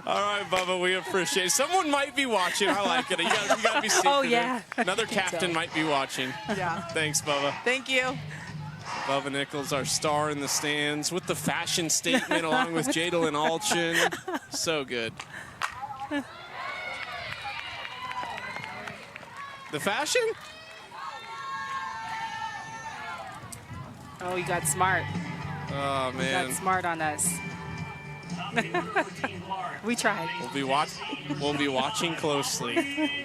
S1: All right, Bubba, we appreciate it. Someone might be watching. I like it. You got to be secretive.
S2: Oh, yeah.
S1: Another captain might be watching.
S4: Yeah.
S1: Thanks, Bubba.
S4: Thank you.
S1: Bubba Nichols, our star in the stands, with the fashion statement along with Jadalyn Alchin. So good. The fashion?
S2: Oh, you got smart.
S1: Oh, man.
S2: You got smart on us. We tried.
S1: We'll be watching closely.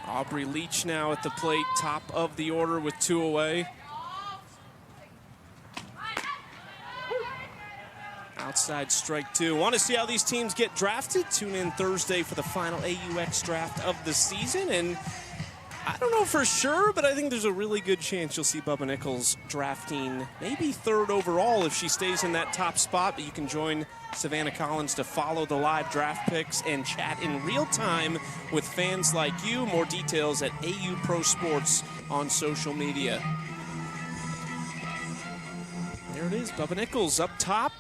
S1: Aubrey Leach now at the plate, top of the order with 2 away. Outside strike 2. Want to see how these teams get drafted? Tune in Thursday for the final AUX draft of the season. And I don't know for sure, but I think there's a really good chance you'll see Bubba Nichols drafting maybe 3rd overall if she stays in that top spot. But you can join Savannah Collins to follow the live draft picks and chat in real time with fans like you. More details at AU Pro Sports on social media. There it is, Bubba Nichols up top.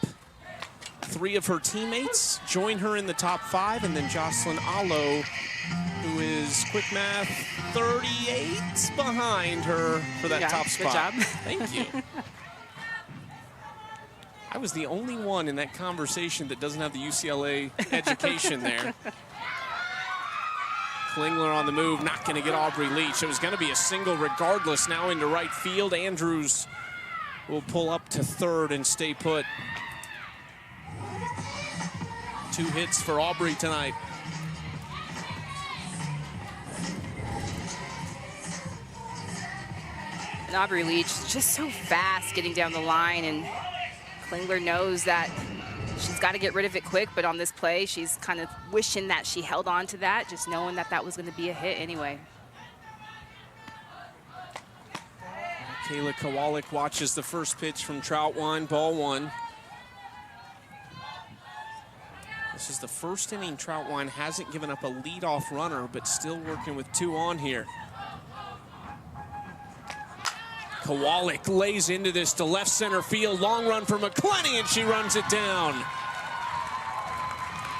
S1: 3 of her teammates join her in the top 5, and then Jocelyn Allo, who is, quick math, 38 behind her for that top spot.
S2: Good job.
S1: Thank you. I was the only one in that conversation that doesn't have the UCLA education there. Klingler on the move, not going to get Aubrey Leach. It was going to be a single regardless. Now into right field. Andrews will pull up to third and stay put. 2 hits for Aubrey tonight.
S2: And Aubrey Leach just so fast getting down the line, and Klingler knows that she's got to get rid of it quick, but on this play, she's kind of wishing that she held on to that, just knowing that that was going to be a hit anyway.
S1: Kayla Kowalik watches the first pitch from Trout 1, ball 1. This is the first inning Trout 1 hasn't given up a leadoff runner, but still working with 2 on here. Kowalik lays into this to left center field. Long run for McClenny, and she runs it down.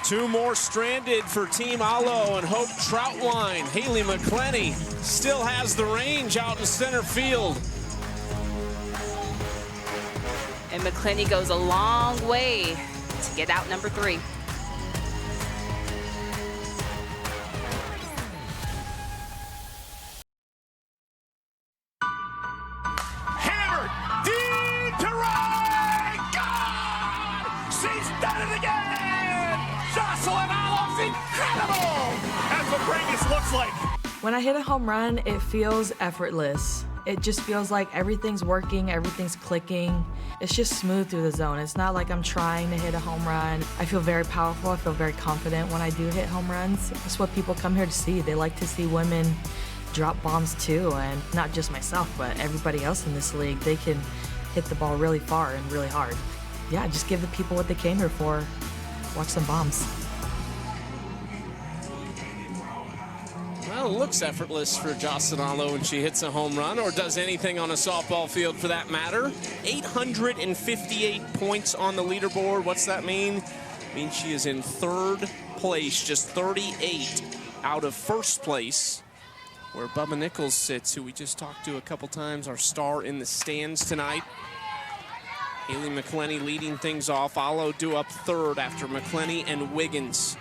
S1: 2 more stranded for Team Allo and Hope Troutwine. Haley McClenny still has the range out in center field.
S2: And McClenny goes a long way to get out number 3.
S11: When I hit a home run, it feels effortless. It just feels like everything's working, everything's clicking. It's just smooth through the zone. It's not like I'm trying to hit a home run. I feel very powerful. I feel very confident when I do hit home runs. It's what people come here to see. They like to see women drop bombs too, and not just myself, but everybody else in this league. They can hit the ball really far and really hard. Yeah, just give the people what they came here for. Watch some bombs.
S1: Well, it looks effortless for Jocelyn Allo when she hits a home run, or does anything on a softball field for that matter. 858 points on the leaderboard. What's that mean? It means she is in 3rd place, just 38 out of 1st place, where Bubba Nichols sits, who we just talked to a couple times, our star in the stands tonight. Haley McClenny leading things off. Allo due up 3rd after McClenny and Wiggins.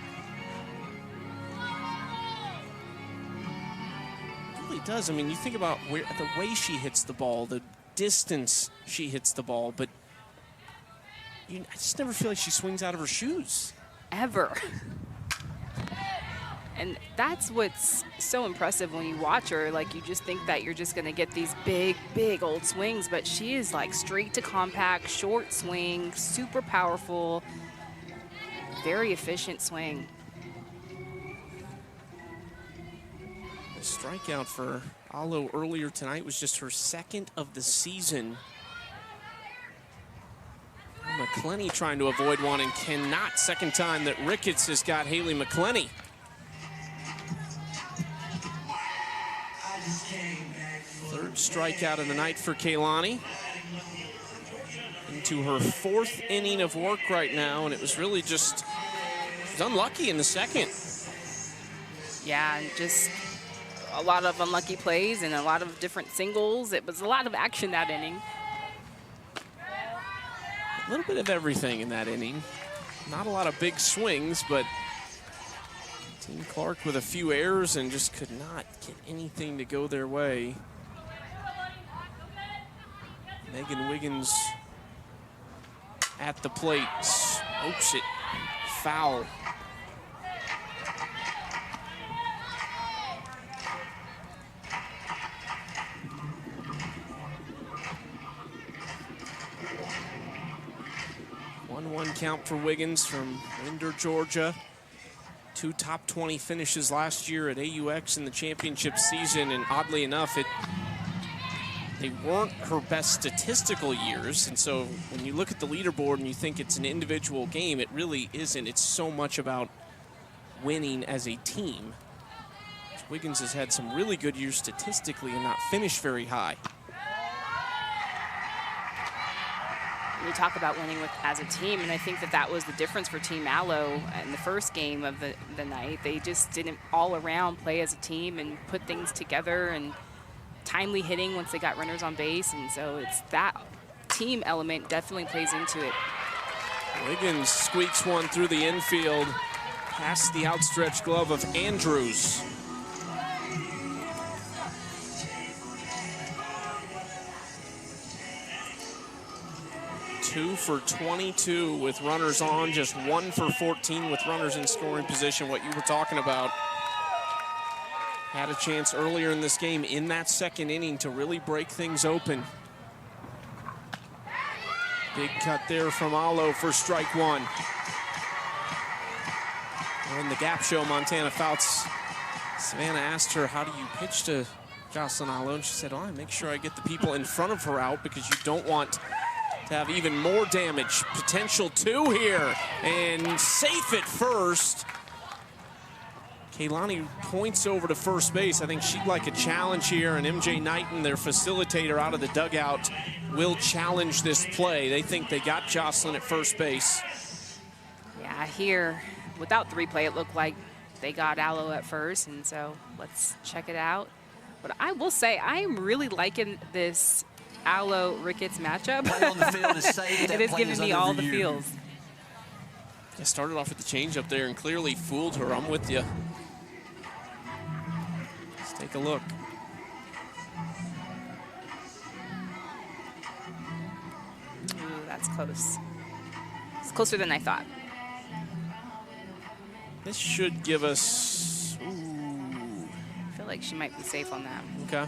S1: Does. I mean, you think about the way she hits the ball, the distance she hits the ball, but I just never feel like she swings out of her shoes.
S2: Ever. And that's what's so impressive when you watch her. Like, you just think that you're just going to get these big, big old swings, but she is like straight to compact, short swing, super powerful, very efficient swing.
S1: The strikeout for Allo earlier tonight was just her 2nd of the season. McClenny trying to avoid one and cannot. 2nd time that Ricketts has got Haley McClenny. Third strikeout of the night for Kaylani. Into her 4th inning of work right now, and it was really just, she's unlucky in the 2nd.
S2: Yeah, and just a lot of unlucky plays and a lot of different singles. It was a lot of action that inning.
S1: A little bit of everything in that inning. Not a lot of big swings, but Team Clark with a few errors and just could not get anything to go their way. Megan Wiggins at the plate. Smokes it. Foul. One count for Wiggins from Winder, Georgia. 2 top 20 finishes last year at AUX in the championship season, and oddly enough, they weren't her best statistical years. And so when you look at the leaderboard and you think it's an individual game, it really isn't. It's so much about winning as a team. Wiggins has had some really good years statistically and not finished very high.
S2: we talk about winning as a team, and I think that was the difference for Team Aloe in the first game of the night. They just didn't all around play as a team and put things together, and timely hitting once they got runners on base, and so it's that team element definitely plays into it.
S1: Wiggins squeaks one through the infield, past the outstretched glove of Andrews. Two for 22 with runners on, just 1 for 14 with runners in scoring position, what you were talking about. Had a chance earlier in this game in that second inning to really break things open. Big cut there from Aloe for strike one. In the gap show, Montana Fouts, Savannah asked her, how do you pitch to Jocelyn Aloe? And she said, oh, I make sure I get the people in front of her out because you don't want to have even more damage. Potential 2 here, and safe at first. Kaylani points over to first base. I think she'd like a challenge here, and MJ Knighton, their facilitator out of the dugout, will challenge this play. They think they got Jocelyn at first base.
S2: Yeah, here, without the replay, it looked like they got Aloe at first, and so let's check it out. But I will say, I'm really liking this Aloe-Ricketts matchup.
S6: Play on the field is safe.
S2: It is giving me all the feels.
S1: I started off with the changeup there and clearly fooled her. I'm with you. Let's take a look.
S2: Ooh, that's close. It's closer than I thought.
S1: This should give us... Ooh.
S2: I feel like she might be safe on that.
S1: Okay.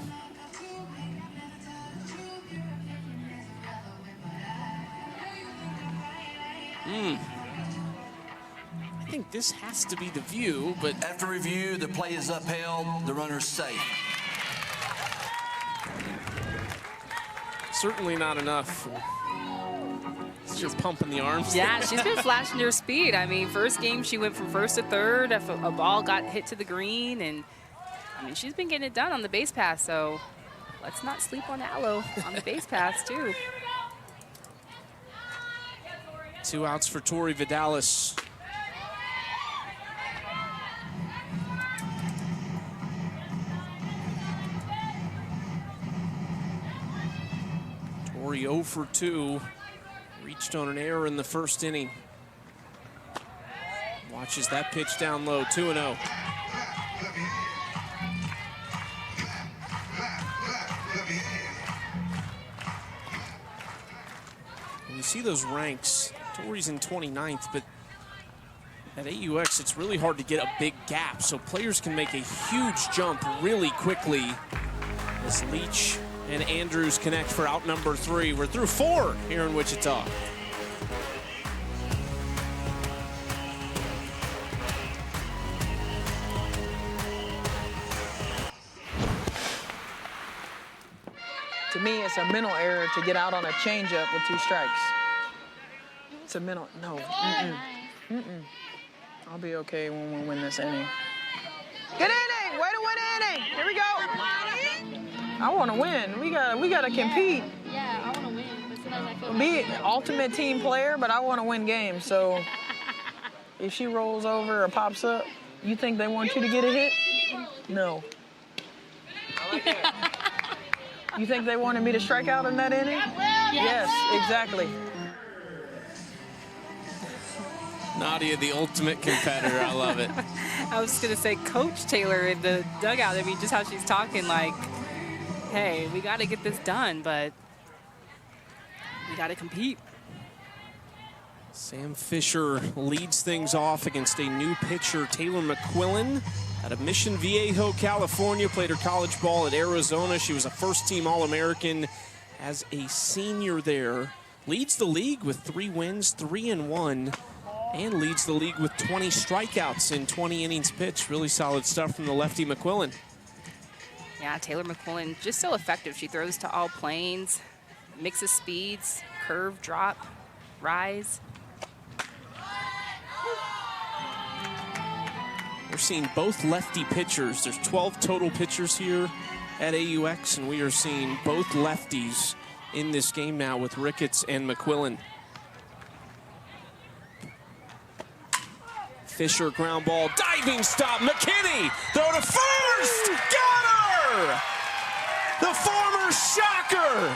S1: I think this has to be the view, but...
S6: After review, the play is upheld. The runner's safe.
S1: Certainly not enough. She's pumping the arms.
S2: Yeah, she's been flashing her speed. I mean, first game she went from first to third. If a ball got hit to the green, and I mean, she's been getting it done on the base pass. So let's not sleep on Aloe on the base pass too.
S1: 2 outs for Tori Vidalis. Tori 0 for 2. Reached on an error in the first inning. Watches that pitch down low, 2-0. And you see those ranks. Tori's in 29th, but at AUX, it's really hard to get a big gap, so players can make a huge jump really quickly as Leach and Andrews connect for out number 3. We're through 4 here in Wichita.
S12: To me, it's a mental error to get out on a changeup with 2 strikes. It's a mental, no. I'll be okay when we win this inning. Good inning, way to win the inning. Here we go. I want to win. We gotta compete.
S13: Yeah, I want to win, but sometimes I feel
S12: Be an ultimate team player, but I want to win games. So if she rolls over or pops up, you think they want you to get a hit? No. I like that. You think they wanted me to strike out in that inning? Yes, exactly.
S1: Nadia, the ultimate competitor. I love it.
S2: I was going to say Coach Taylor in the dugout. I mean, just how she's talking like, hey, we got to get this done, but we got to compete.
S1: Sam Fisher leads things off against a new pitcher, Taylor McQuillan, out of Mission Viejo, California. Played her college ball at Arizona. She was a first-team All-American as a senior there. Leads the league with 3 wins, 3-1, and leads the league with 20 strikeouts in 20 innings pitched. Really solid stuff from the lefty McQuillan.
S2: Yeah, Taylor McQuillan, just so effective. She throws to all planes, mixes speeds, curve, drop, rise.
S1: We're seeing both lefty pitchers. There's 12 total pitchers here at AUX, and we are seeing both lefties in this game now with Ricketts and McQuillan. Fisher ground ball, diving stop, McKinney, throw to first, got her! The former Shocker.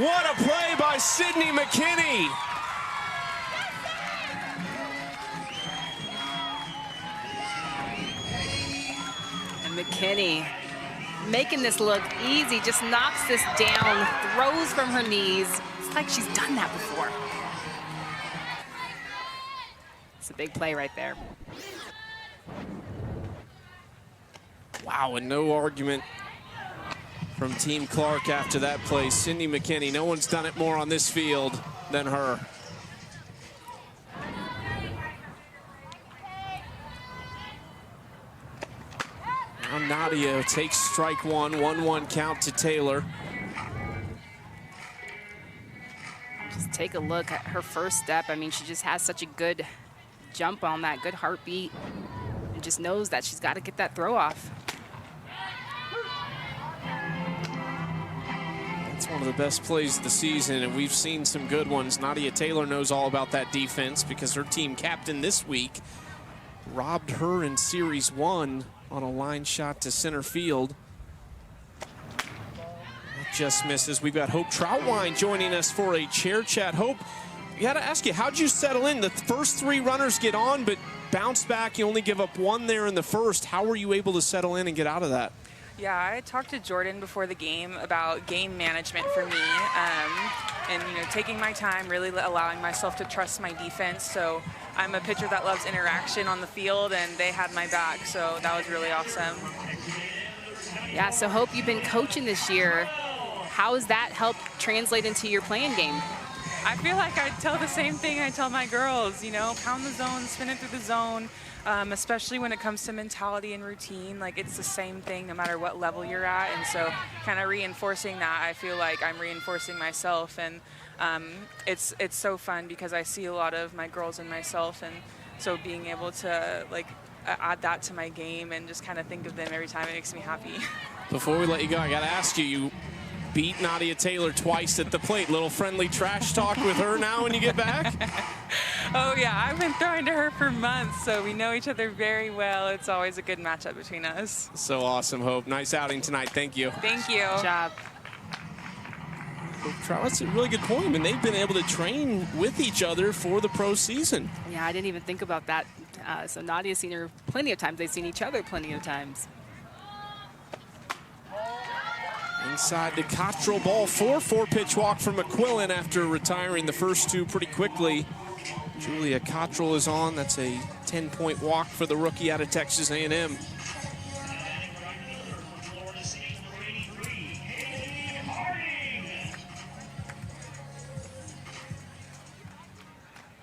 S1: What a play by Sydney McKinney.
S2: And McKinney making this look easy, just knocks this down, throws from her knees. It's like she's done that before. It's a big play right there.
S1: Wow, and no argument from Team Clark after that play. Sydney McKinney, no one's done it more on this field than her. Now Nadia takes strike one, 1-1 count to Taylor.
S2: Just take a look at her first step. I mean, she just has such a good jump on that, good heartbeat, and just knows that she's got to get that throw off.
S1: It's one of the best plays of the season, and we've seen some good ones. Nadia Taylor knows all about that defense because her team captain this week robbed her in Series 1 on a line shot to center field. That just misses. We've got Hope Troutwine joining us for a chair chat. Hope, we got to ask you, how'd you settle in? The first three runners get on, but bounce back. You only give up one there in the first. How were you able to settle in and get out of that?
S14: Yeah, I talked to Jordan before the game about game management for me, and taking my time, really allowing myself to trust my defense. So I'm a pitcher that loves interaction on the field, and they had my back, so that was really awesome.
S2: Yeah, so Hope, you've been coaching this year. How has that helped translate into your playing game?
S14: I feel like I tell the same thing I tell my girls, pound the zone, spin it through the zone, especially when it comes to mentality and routine. Like, it's the same thing no matter what level you're at. And so kind of reinforcing that, I feel like I'm reinforcing myself. And it's so fun because I see a lot of my girls and myself. And so being able to, add that to my game and just kind of think of them every time, it makes me happy.
S1: Before we let you go, I got to ask you, you beat Nadia Taylor twice at the plate. Little friendly trash talk with her now when you get back?
S14: Oh, yeah. I've been throwing to her for months, so we know each other very well. It's always a good matchup between us.
S1: So awesome, Hope. Nice outing tonight. Thank you.
S14: Thank you.
S2: Good job.
S1: That's a really good point. I mean, they've been able to train with each other for the pro season.
S2: Yeah, I didn't even think about that. So Nadia's seen her plenty of times. They've seen each other plenty of times.
S1: Inside to Cottrell, ball 4 pitch walk from McQuillan after retiring the first two pretty quickly. Julia Cottrell is on. That's a 10-point walk for the rookie out of Texas A&M.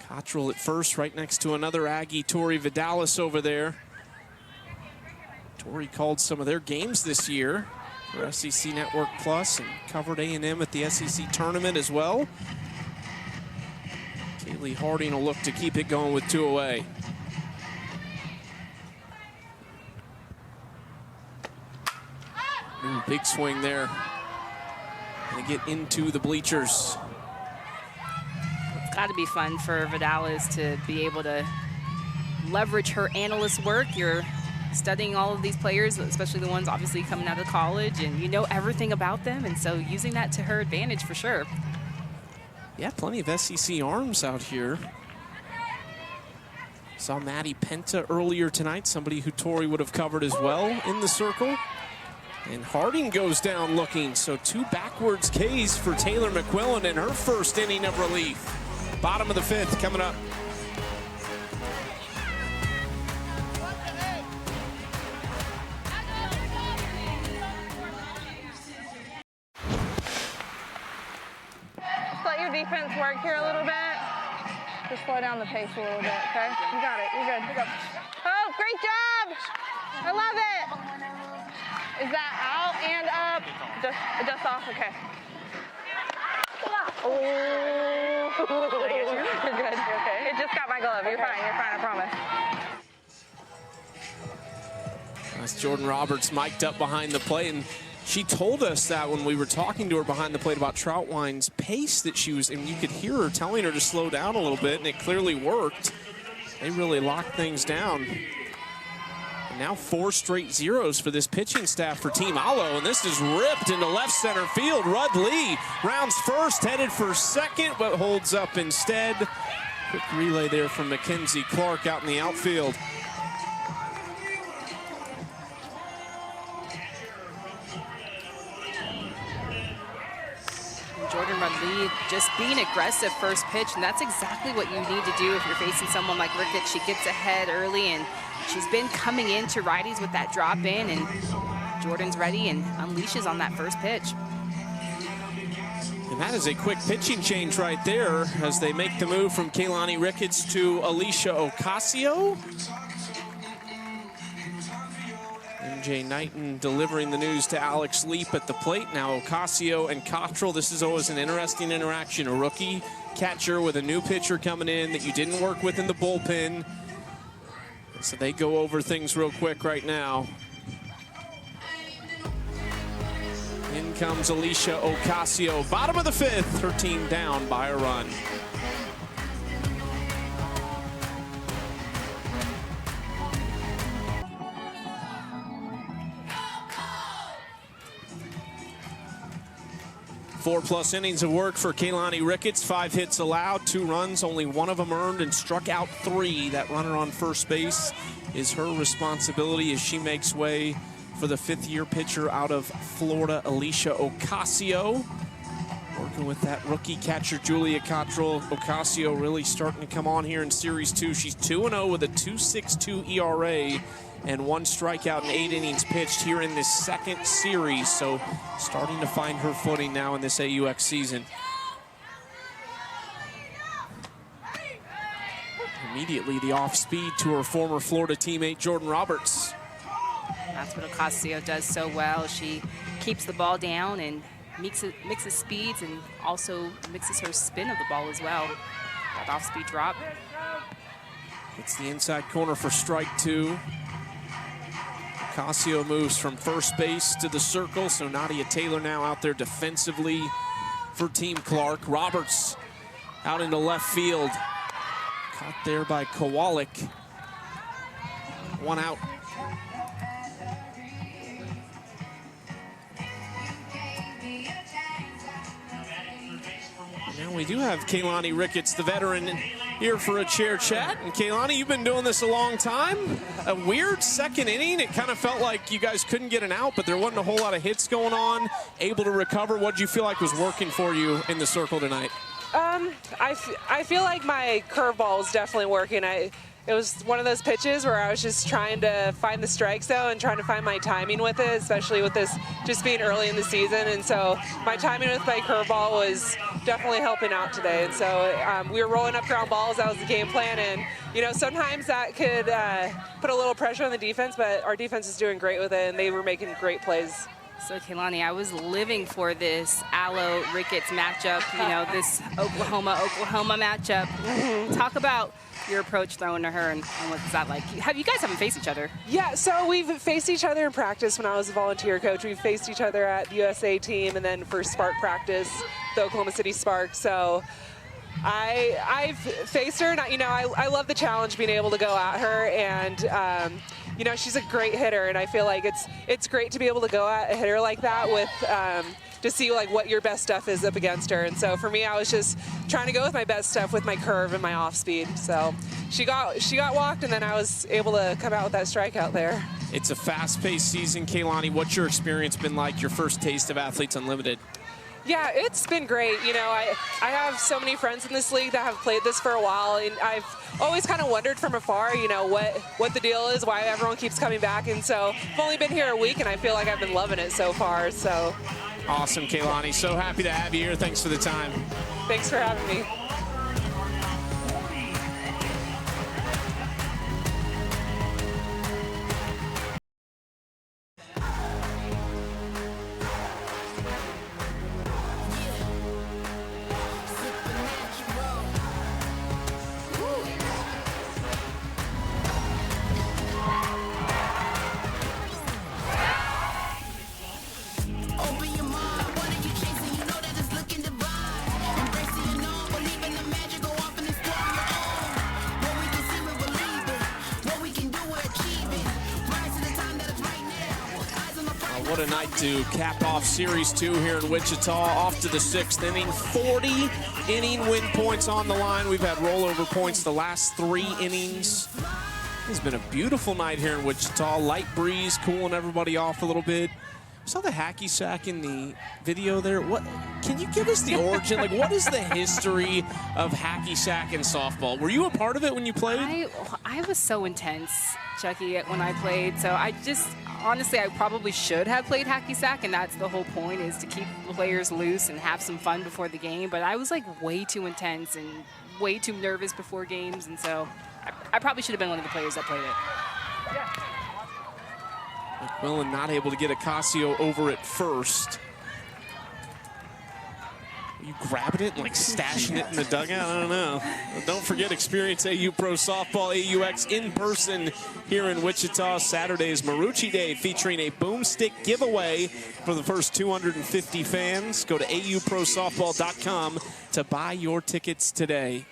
S1: Cottrell at first, right next to another Aggie, Tori Vidalis over there. Tori called some of their games this year for SEC Network Plus and covered A&M at the SEC tournament as well. Kaylee Harding will look to keep it going with 2 away. Ooh, big swing there. Gonna get into the bleachers.
S2: It's got to be fun for Vidalis to be able to leverage her analyst work. You're studying all of these players, especially the ones obviously coming out of college, and you know everything about them, and so using that to her advantage for sure.
S1: Yeah, plenty of SEC arms out here. Saw Maddie Penta earlier tonight, somebody who Tori would have covered as well in the circle. And Harding goes down looking, so 2 backwards Ks for Taylor McQuillan in her first inning of relief. Bottom of the 5th coming up.
S3: Let your defense work here a little bit. Just slow down the pace a little bit, okay? You got it. You're good. Oh, great job! I love it. Is that out and up? Just off, okay. Oh, you're good. You're okay. It just got my glove. You're fine. You're fine. I promise.
S1: That's Jordan Roberts mic'd up behind the plate, and She told us that when we were talking to her behind the plate about Troutwine's pace that she was, and you could hear her telling her to slow down a little bit, and it clearly worked. They really locked things down. And now 4 straight zeros for this pitching staff for Team Alo, and this is ripped into left center field. Rudd Lee rounds first, headed for second, but holds up instead. Quick relay there from Mackenzie Clark out in the outfield.
S2: Jordan Rudd-Lee just being aggressive first pitch, and that's exactly what you need to do if you're facing someone like Ricketts. She gets ahead early, and she's been coming into righties with that drop in, and Jordan's ready and unleashes on that first pitch.
S1: And that is a quick pitching change right there as they make the move from Kaylani Ricketts to Alicia Ocasio. MJ Knighton delivering the news to Alex Leap at the plate. Now Ocasio and Cottrell. This is always an interesting interaction. A rookie catcher with a new pitcher coming in that you didn't work with in the bullpen. So they go over things real quick right now. In comes Alicia Ocasio. Bottom of the 5th, her team down by a run. Four-plus innings of work for Kaylani Ricketts. 5 hits allowed, 2 runs, only 1 of them earned, and struck out 3. That runner on first base is her responsibility as she makes way for the 5th-year pitcher out of Florida, Alicia Ocasio. Working with that rookie catcher, Julia Cottrell. Ocasio really starting to come on here in Series 2. She's 2-0 with a 2.62 ERA. And 1 strikeout in 8 innings pitched here in this 2nd series. So starting to find her footing now in this AUX season. Immediately the off speed to her former Florida teammate, Jordan Roberts.
S2: That's what Ocasio does so well. She keeps the ball down and mixes speeds and also mixes her spin of the ball as well. That off speed drop.
S1: It's the inside corner for strike 2. Ocasio moves from first base to the circle, so Nadia Taylor now out there defensively for Team Clark. Roberts out into left field. Caught there by Kowalik. 1 out. Now we do have Kaylani Ricketts, the veteran, here for a chair chat. And Kaylani, you've been doing this a long time. A weird 2nd inning. It kind of felt like you guys couldn't get an out, but there wasn't a whole lot of hits going on. Able to recover. What did you feel like was working for you in the circle tonight?
S15: I feel like my curveball was definitely working. It was one of those pitches where I was just trying to find the strike zone and trying to find my timing with it, especially with this just being early in the season. And so my timing with my curveball was definitely helping out today. And so we were rolling up ground balls. That was the game plan. And, you know, sometimes that could put a little pressure on the defense, but our defense is doing great with it, and they were making great plays.
S2: So, Kaylani, I was living for this Alo Ricketts matchup, you know, this Oklahoma matchup. Talk about your approach throwing to her and what's that like? You guys haven't faced each other.
S15: Yeah, so we've faced each other in practice when I was a volunteer coach. We've faced each other at the USA team and then for Spark practice, the Oklahoma City Spark. So I've faced her, and I love the challenge being able to go at her, and you know, she's a great hitter, and I feel like it's great to be able to go at a hitter like that with to see like what your best stuff is up against her. And so for me, I was just trying to go with my best stuff with my curve and my off speed. So she got walked, and then I was able to come out with that strikeout there.
S1: It's a fast-paced season, Kaylani. What's your experience been like, your first taste of Athletes Unlimited?
S15: Yeah, it's been great. You know, I have so many friends in this league that have played this for a while, and I've always kind of wondered from afar, you know, what the deal is, why everyone keeps coming back. And so I've only been here a week, and I feel like I've been loving it so far. So
S1: awesome, Kaylani. So happy to have you here. Thanks for the time.
S15: Thanks for having me.
S1: What a night to cap off Series 2 here in Wichita. Off to the 6th inning. 40 inning win points on the line. We've had rollover points the last 3 innings. It's been a beautiful night here in Wichita. Light breeze, cooling everybody off a little bit. I saw the hacky sack in the video there. What? Can you give us the origin? Like, what is the history of hacky sack in softball? Were you a part of it when you played?
S2: I was so intense, Chucky, when I played. So I just, honestly, I probably should have played hacky sack, and that's the whole point, is to keep players loose and have some fun before the game. But I was like way too intense and way too nervous before games, and so I probably should have been one of the players that played it.
S1: Yeah. McMillan not able to get Ocasio over at first. Are you grabbing it and like stashing it in the dugout? I don't know. Well, don't forget, experience AU Pro Softball AUX in person here in Wichita. Saturday's Marucci Day, featuring a boomstick giveaway for the first 250 fans. Go to auprosoftball.com to buy your tickets today.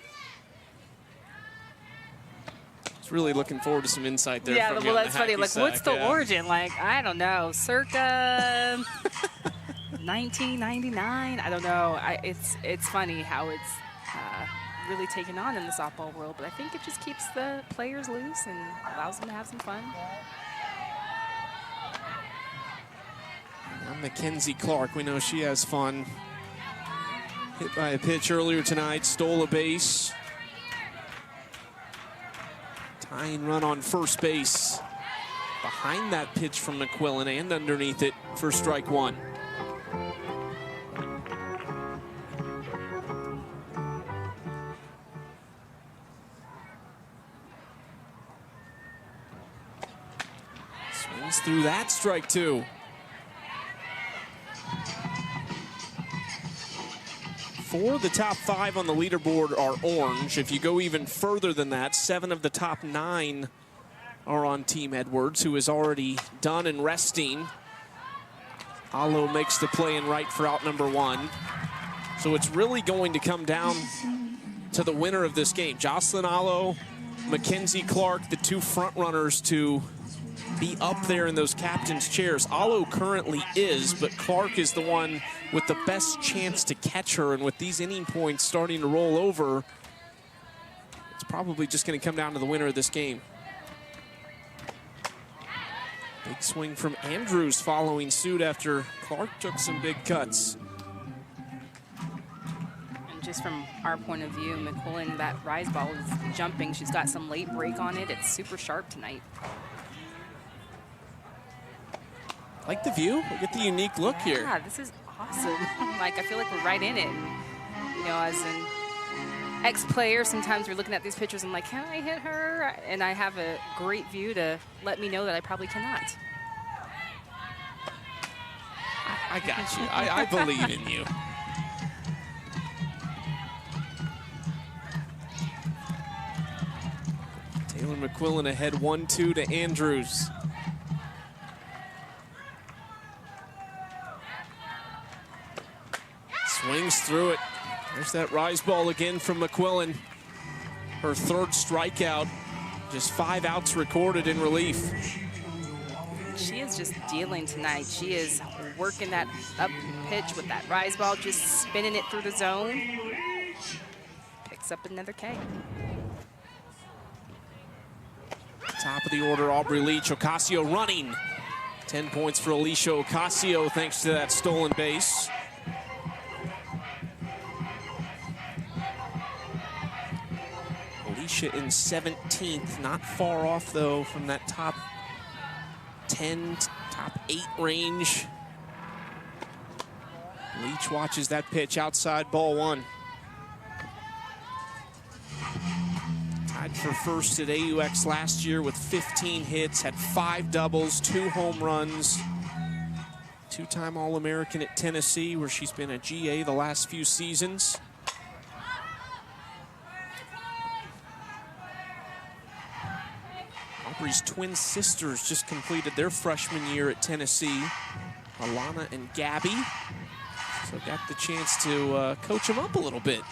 S1: Really looking forward to some insight there.
S2: Yeah, well, that's funny. Like, what's the
S1: yeah.
S2: origin? Like, I don't know, circa 1999. I don't know. It's funny how it's really taken on in the softball world, but I think it just keeps the players loose and allows them to have some fun.
S1: Now Mackenzie Clark, we know she has fun. Hit by a pitch earlier tonight, stole a base. Tying run on first base. Behind that pitch from McQuillan and underneath it for strike 1. Swings through that, strike 2. 4 of the top 5 on the leaderboard are orange. If you go even further than that, 7 of the top 9 are on Team Edwards, who is already done and resting. Alo makes the play in right for out number 1. So it's really going to come down to the winner of this game. Jocelyn Alo, Mackenzie Clark, the 2 front runners to be up there in those captain's chairs. Alo currently is, but Clark is the one with the best chance to catch her, and with these inning points starting to roll over, it's probably just going to come down to the winner of this game. Big swing from Andrews following suit after Clark took some big cuts.
S2: And just from our point of view, McQuillan, that rise ball is jumping. She's got some late break on it. It's super sharp tonight.
S1: Like the view, look at the unique look here.
S2: Yeah, this is awesome. Like, I feel like we're right in it. And, you know, as an ex-player, sometimes we're looking at these pictures and like, can I hit her? And I have a great view to let me know that I probably cannot.
S1: I got you. I believe in you. Taylor McQuillan ahead 1-2 to Andrews. Swings through it. There's that rise ball again from McQuillan. Her 3rd strikeout. Just 5 outs recorded in relief.
S2: She is just dealing tonight. She is working that up pitch with that rise ball, just spinning it through the zone. Picks up another K.
S1: Top of the order, Aubrey Leach. Ocasio running. 10 points for Alicia Ocasio thanks to that stolen base. Alicia in 17th, not far off though from that top 10, top 8 range. Leach watches that pitch outside, ball 1. Tied for first at AUX last year with 15 hits, had 5 doubles, 2 home runs. 2-time All-American at Tennessee, where she's been a GA the last few seasons. Aubrey's twin sisters just completed their freshman year at Tennessee, Alana and Gabby. So got the chance to coach them up a little bit.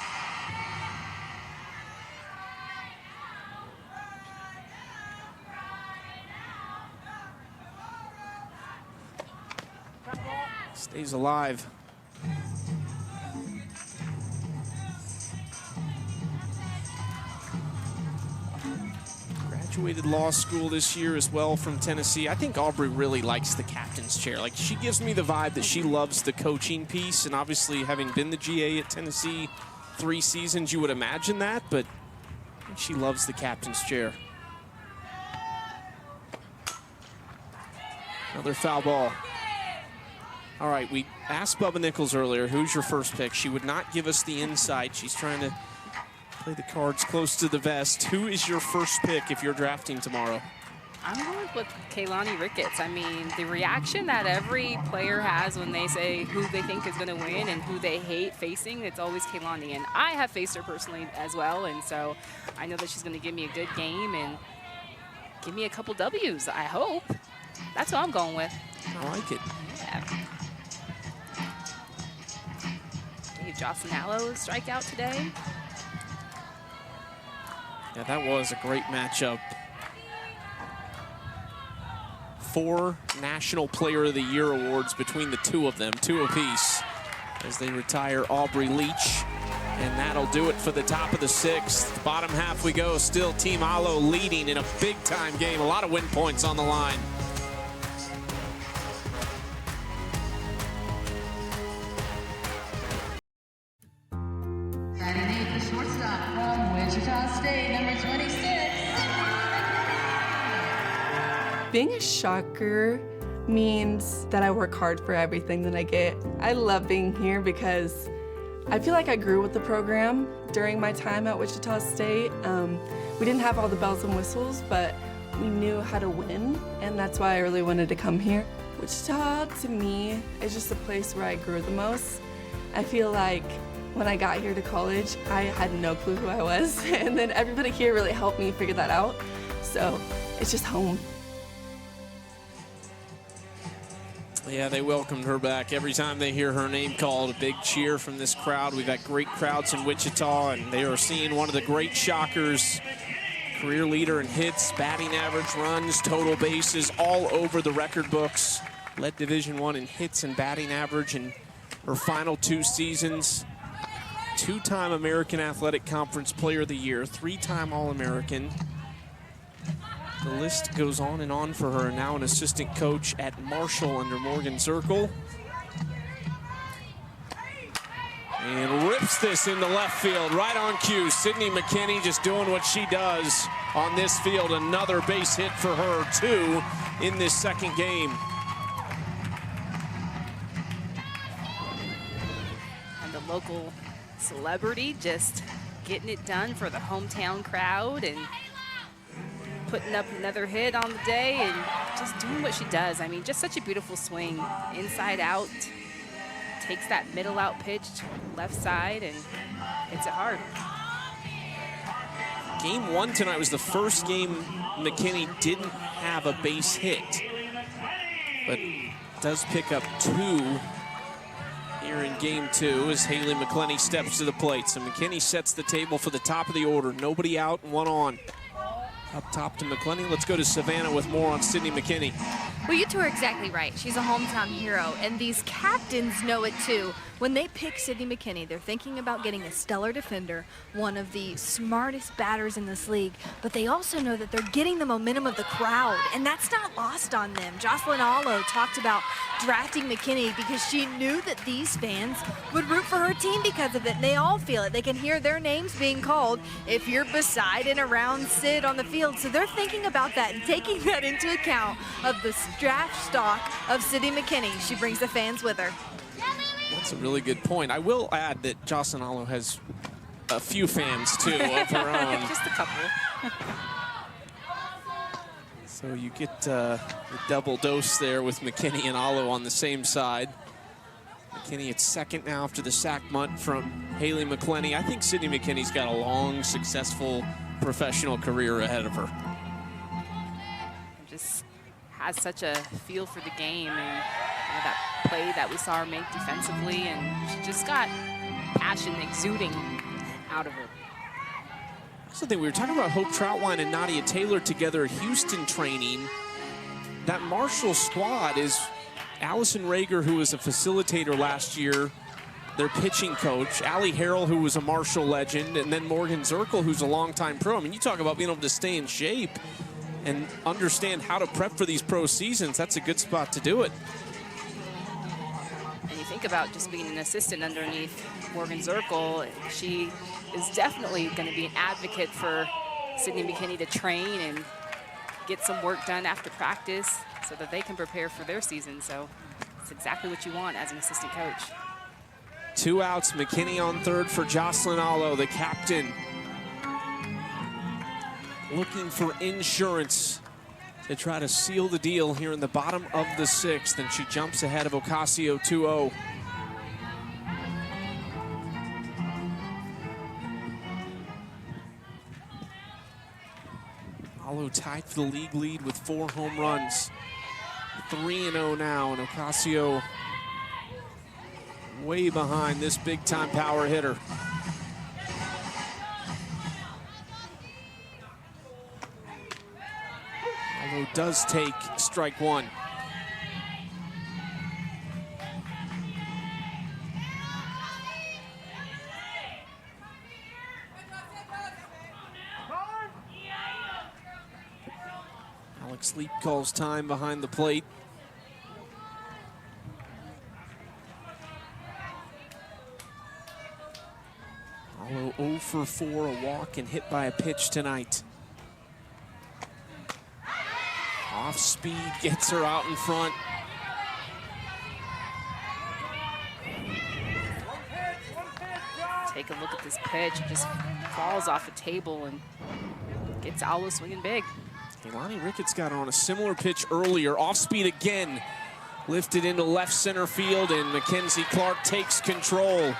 S1: stays alive. Graduated law school this year as well from Tennessee. I think Aubrey really likes the captain's chair. Like, she gives me the vibe that she loves the coaching piece, and obviously having been the GA at Tennessee 3 seasons, you would imagine that, but I think she loves the captain's chair. Another foul ball. All right, we asked Bubba Nichols earlier, who's your first pick? She would not give us the insight. She's trying to play the cards close to the vest. Who is your first pick if you're drafting tomorrow?
S2: I'm going with Kaylani Ricketts. I mean, the reaction that every player has when they say who they think is going to win and who they hate facing, it's always Kaylani. And I have faced her personally as well, and so I know that she's going to give me a good game and give me a couple W's, I hope. That's what I'm going with.
S1: I like it.
S2: Yeah. Gave Jocelyn Hallow a strikeout today.
S1: Yeah, that was a great matchup. 4 National Player of the Year awards between the 2 of them, 2 apiece, as they retire Aubrey Leach. And that'll do it for the top of the 6th. Bottom half we go, still Team Alo leading in a big-time game. A lot of win points on the line.
S16: Shortstop from Wichita State, number 26.
S17: Being a shocker means that I work hard for everything that I get. I love being here because I feel like I grew with the program during my time at Wichita State. We didn't have all the bells and whistles, but we knew how to win, and that's why I really wanted to come here. Wichita, to me, is just a place where I grew the most. I feel like when I got here to college, I had no clue who I was, and then everybody here really helped me figure that out. So it's just home.
S1: Yeah, they welcomed her back. Every time they hear her name called, a big cheer from this crowd. We've got great crowds in Wichita, and they are seeing one of the great shockers. Career leader in hits, batting average, runs, total bases, all over the record books. Led Division I in hits and batting average in her final 2 seasons. 2-time American Athletic Conference Player of the Year, 3-time All-American. The list goes on and on for her. Now an assistant coach at Marshall under Morgan Zirkle. And rips this into left field, right on cue. Sydney McKinney just doing what she does on this field. Another base hit for her, 2 in this second game.
S2: And the local celebrity just getting it done for the hometown crowd and putting up another hit on the day and just doing what she does. I mean, just such a beautiful swing, inside out, takes that middle out pitch, left side, and hits it hard.
S1: Game 1 tonight was the first game McKinney didn't have a base hit, but does pick up 2 here in game 2 as Haley McClenny steps to the plate. So McKinney sets the table for the top of the order. Nobody out and 1 on. Up top to McClenny. Let's go to Savannah with more on Sydney McKinney.
S10: Well, you two are exactly right. She's a hometown hero, and these captains know it too. When they pick Sydney McKinney, they're thinking about getting a stellar defender, one of the smartest batters in this league, but they also know that they're getting the momentum of the crowd, and that's not lost on them. Jocelyn Allo talked about drafting McKinney because she knew that these fans would root for her team because of it, and they all feel it. They can hear their names being called if you're beside and around Sid on the field, so they're thinking about that and taking that into account of the draft stock of Sydney McKinney. She brings the fans with her.
S1: That's a really good point. I will add that Jocelyn Allo has a few fans, too, of her own.
S2: Just a couple.
S1: So you get the double dose there with McKinney and Allo on the same side. McKinney at second now after the sack bunt from Haley McClenny. I think Sydney McKinney's got a long, successful professional career ahead of her.
S2: Just has such a feel for the game, and that play that we saw her make defensively, and she just got passion exuding out of her.
S1: Something we were talking about Hope Troutwine and Nadia Taylor together at Houston training. That Marshall squad is Allison Rager, who was a facilitator last year, their pitching coach, Allie Harrell, who was a Marshall legend, and then Morgan Zirkle, who's a longtime pro. I mean, you talk about being able to stay in shape and understand how to prep for these pro seasons. That's a good spot to do it.
S2: And you think about just being an assistant underneath Morgan Zirkle, she is definitely going to be an advocate for Sydney McKinney to train and get some work done after practice so that they can prepare for their season. So it's exactly what you want as an assistant coach.
S1: 2 outs, McKinney on third for Jocelyn Allo, the captain. Looking for insurance to try to seal the deal here in the bottom of the 6th, and she jumps ahead of Ocasio 2-0. Allo tied for the league lead with 4 home runs. 3-0 now, and Ocasio way behind this big-time power hitter. Allo does take strike 1. Alex Leap calls time behind the plate. Allo 0 for 4, a walk and hit by a pitch tonight. Off speed, gets her out in front.
S2: Take a look at this pitch. It just falls off a table and gets Allo swinging big.
S1: Lonnie Ricketts got on a similar pitch earlier. Off speed again. Lifted into left center field, and Mackenzie Clark takes control.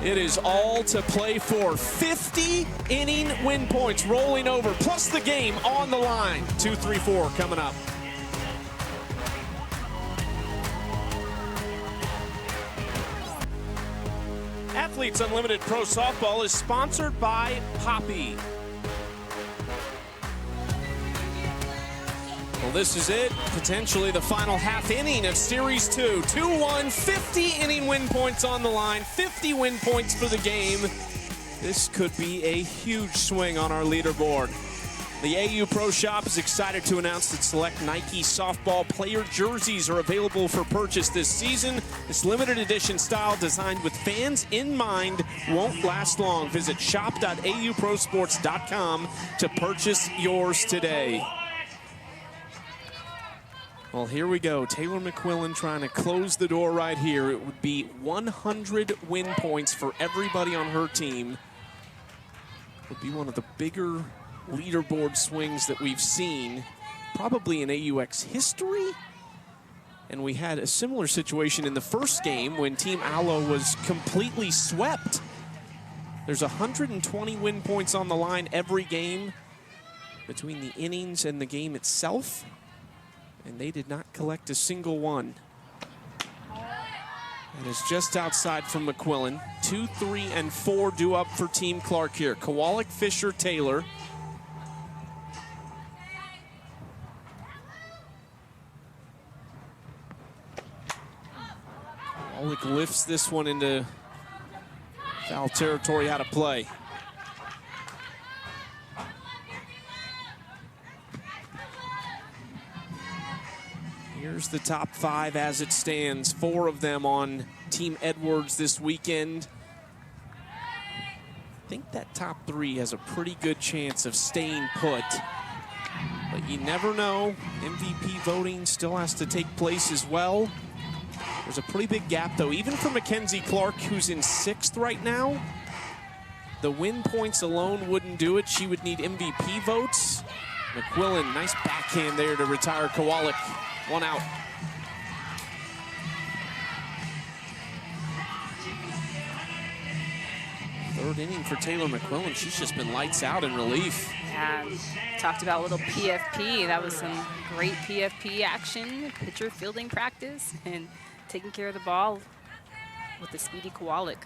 S1: It is all to play for. 50 inning win points rolling over, plus the game on the line. 2-3-4 coming up. Athletes Unlimited Pro Softball is sponsored by Poppy. Well, this is it. Potentially the final half inning of Series 2. 2-1, 50 inning win points on the line, 50 win points for the game. This could be a huge swing on our leaderboard. The AU Pro Shop is excited to announce that select Nike softball player jerseys are available for purchase this season. This limited edition style designed with fans in mind won't last long. Visit shop.auprosports.com to purchase yours today. Well, here we go. Taylor McQuillan trying to close the door right here. It would be 100 win points for everybody on her team. It would be one of the bigger leaderboard swings that we've seen, probably in AUX history. And we had a similar situation in the first game when Team Allo was completely swept. There's 120 win points on the line every game between the innings and the game itself. And they did not collect a single one. And it's just outside from McQuillan. 2, 3, and 4 due up for Team Clark here. Kowalik, Fisher, Taylor. Kowalik lifts this one into foul territory out of play. Here's the top 5 as it stands. 4 of them on Team Edwards this weekend. I think that top 3 has a pretty good chance of staying put. But you never know. MVP voting still has to take place as well. There's a pretty big gap, though, even for Mackenzie Clark, who's in 6th right now. The win points alone wouldn't do it. She would need MVP votes. McQuillan, nice backhand there to retire Kowalik. 1 out. Third inning for Taylor McQuillan. She's just been lights out in relief.
S2: Yeah, talked about a little PFP. That was some great PFP action, pitcher fielding practice, and taking care of the ball with the speedy Kowalik.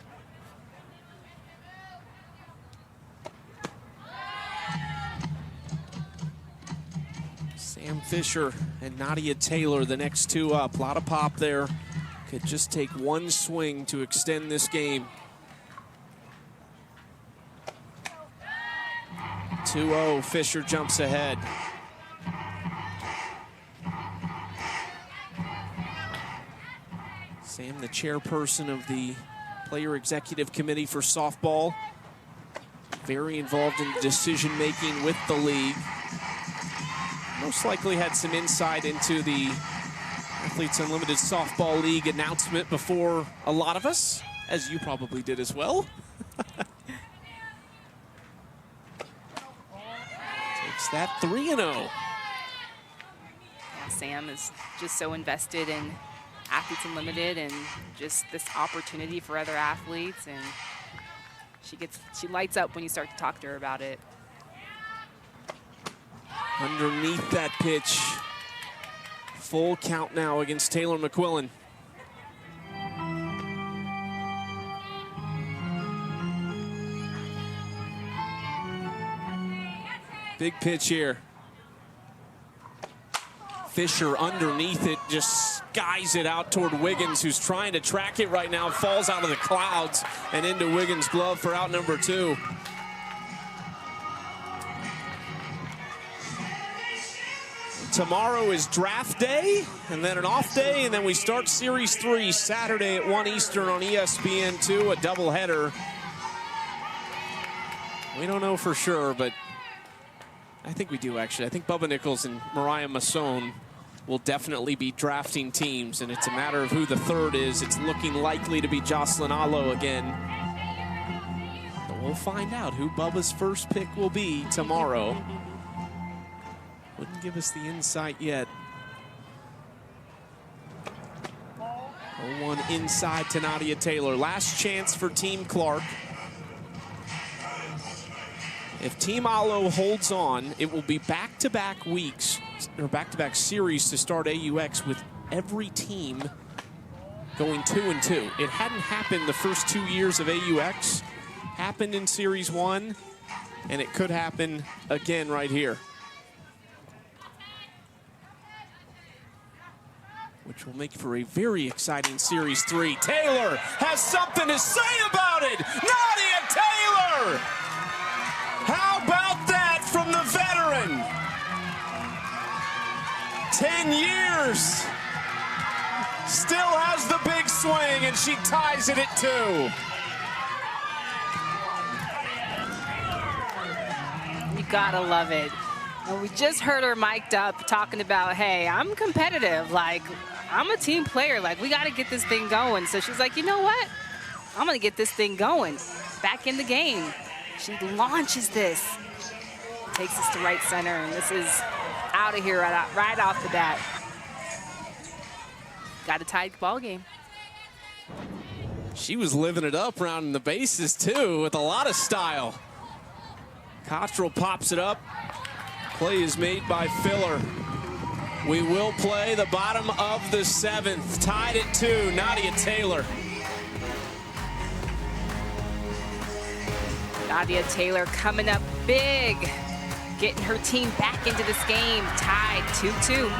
S1: Sam Fisher and Nadia Taylor, the next two up. A lot of pop there. Could just take one swing to extend this game. 2-0, Fisher jumps ahead. Sam, the chairperson of the Player Executive Committee for softball. Very involved in decision-making with the league. Most likely had some insight into the Athletes Unlimited Softball League announcement before a lot of us, as you probably did as well. Takes that 3-0.
S2: Yeah, Sam is just so invested in Athletes Unlimited and just this opportunity for other athletes, and she lights up when you start to talk to her about it.
S1: Underneath that pitch. Full count now against Taylor McQuillan. Big pitch here. Fisher underneath it, just skies it out toward Wiggins, who's trying to track it right now, falls out of the clouds and into Wiggins' glove for out number 2. Tomorrow is draft day, and then an off day, and then we start Series 3 Saturday at 1 Eastern on ESPN2, a doubleheader. We don't know for sure, but I think we do, actually. I think Bubba Nichols and Mariah Masson will definitely be drafting teams, and it's a matter of who the third is. It's looking likely to be Jocelyn Allo again. But we'll find out who Bubba's first pick will be tomorrow. Wouldn't give us the insight yet. 0-1 inside to Nadia Taylor. Last chance for Team Clark. If Team Allo holds on, it will be back-to-back weeks, or back-to-back series to start AUX with every team going 2-2. It hadn't happened the first 2 years of AUX. Happened in Series 1, and it could happen again right here. Which will make for a very exciting Series 3. Taylor has something to say about it! Nadia Taylor! How about that from the veteran? 10 years. Still has the big swing, and she ties it at 2.
S2: You gotta love it. And we just heard her mic'd up talking about, hey, I'm competitive. Like, I'm a team player. Like, we got to get this thing going. So she's like, you know what? I'm going to get this thing going. Back in the game. She launches this. Takes us to right center. And this is out of here right off the bat. Got a tied ball game.
S1: She was living it up rounding the bases, too, with a lot of style. Cottrell pops it up. Play is made by Filler. We will play the bottom of the 7th. Tied at 2, Nadia Taylor.
S2: Nadia Taylor coming up big. Getting her team back into this game. Tied 2-2.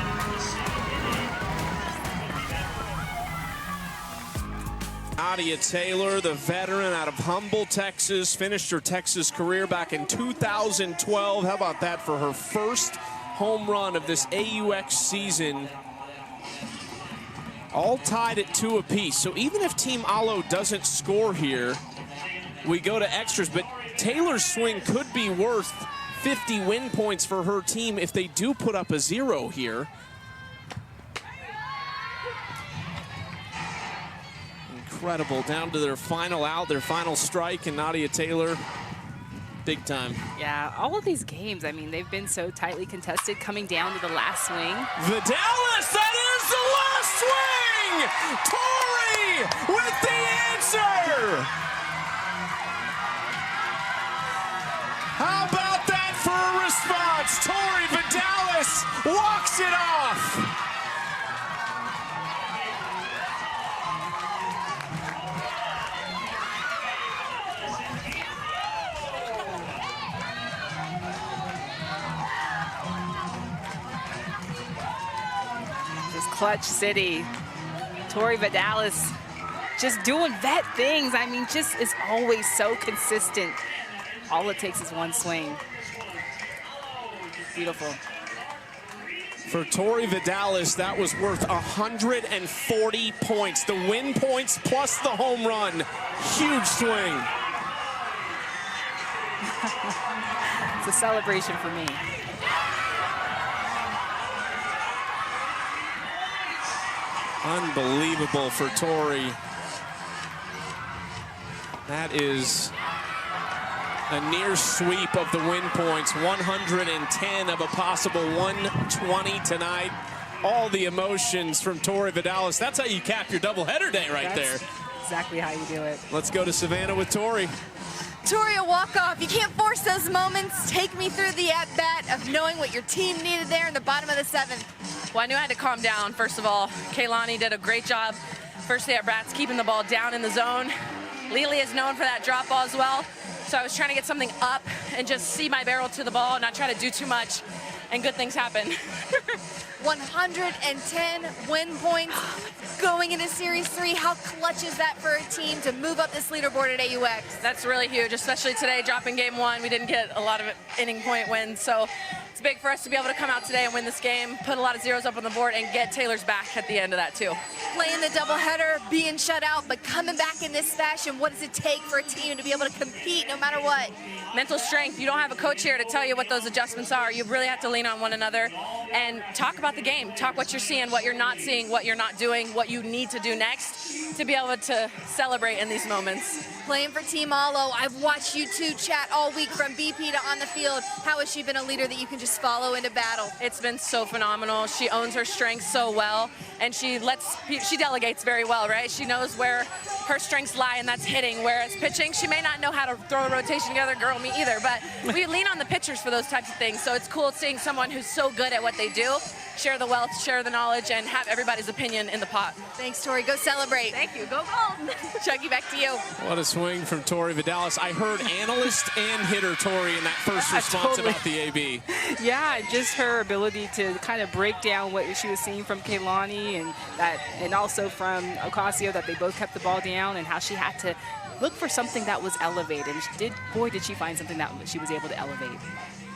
S1: Nadia Taylor, the veteran out of Humble, Texas, finished her Texas career back in 2012. How about that for her first home run of this AUX season? All tied at 2 apiece. So even if Team Allo doesn't score here, we go to extras. But Taylor's swing could be worth 50 win points for her team if they do put up a 0 here. Incredible, down to their final out, their final strike, and Nadia Taylor, big time.
S2: Yeah, all of these games, I mean, they've been so tightly contested coming down to the last swing.
S1: Vidalis, that is the last swing! Tori with the answer! How about that for a response? Tori Vidalis walks it off.
S2: Clutch City. Tori Vidalis just doing vet things. I mean, just is always so consistent. All it takes is one swing. Beautiful.
S1: For Tori Vidalis, that was worth 140 points. The win points plus the home run. Huge swing.
S2: It's a celebration for me.
S1: Unbelievable for Tori. That is a near sweep of the win points. 110 of a possible 120 tonight. All the emotions from Tori Vidalis. That's how you cap your doubleheader day right there.
S2: Exactly how you do it.
S1: Let's go to Savannah with Tori.
S18: Tori, a walk-off. You can't force those moments. Take me through the at-bat of knowing what your team needed there in the bottom of the 7th.
S19: Well, I knew I had to calm down, first of all. Kaylani did a great job first day at bats, keeping the ball down in the zone. Lily is known for that drop ball as well. So I was trying to get something up and just see my barrel to the ball, not try to do too much, and good things happen.
S18: 110 win points going into Series 3. How clutch is that for a team to move up this leaderboard at AUX?
S19: That's really huge, especially today, dropping game 1. We didn't get a lot of inning point wins, so it's big for us to be able to come out today and win this game, put a lot of zeros up on the board, and get Taylor's back at the end of that, too.
S18: Playing the doubleheader, being shut out, but coming back in this fashion, what does it take for a team to be able to compete no matter what?
S19: Mental strength. You don't have a coach here to tell you what those adjustments are. You really have to lean on one another and talk about the game. Talk what you're seeing, what you're not seeing, what you're not doing, what you need to do next to be able to celebrate in these moments.
S18: Playing for Team Alo, I've watched you two chat all week from BP to on the field. How has she been a leader that you can just follow into battle?
S19: It's been so phenomenal. She owns her strengths so well, and she delegates very well, right? She knows where her strengths lie, and that's hitting, whereas pitching, she may not know how to throw a rotation together, girl, me either, but we lean on the pitchers for those types of things, so it's cool seeing someone who's so good at what they do, share the wealth, share the knowledge, and have everybody's opinion in the pot.
S18: Thanks, Tori. Go celebrate.
S19: Thank you. Go Gold.
S18: Chucky, back to you.
S1: What a swing from Tori Vidalis. I heard analyst and hitter Tori in that first response about the AB.
S2: Yeah, just her ability to kind of break down what she was seeing from Kaylani and also from Ocasio, that they both kept the ball down, and how she had to look for something that was elevated. And boy, did she find something that she was able to elevate.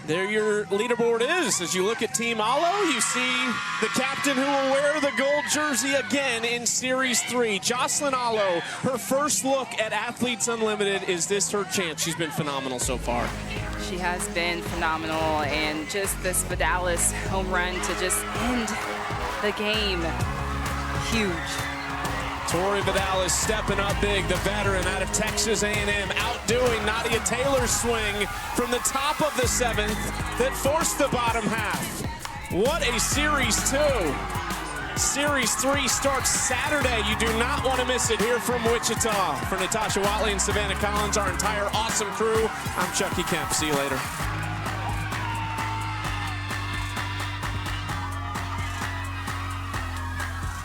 S1: There your leaderboard is. As you look at Team Alo, you see the captain who will wear the gold jersey again in Series 3. Jocelyn Alo, her first look at Athletes Unlimited. Is this her chance? She's been phenomenal so far.
S2: She has been phenomenal, and just this Vidalis home run to just end the game. Huge.
S1: Tori Vidalis stepping up big, the veteran out of Texas A&M, outdoing Nadia Taylor's swing from the top of the 7th that forced the bottom half. What a Series 2. Series 3 starts Saturday. You do not want to miss it here from Wichita. For Natasha Watley and Savannah Collins, our entire awesome crew, I'm Chucky Kemp. See you later.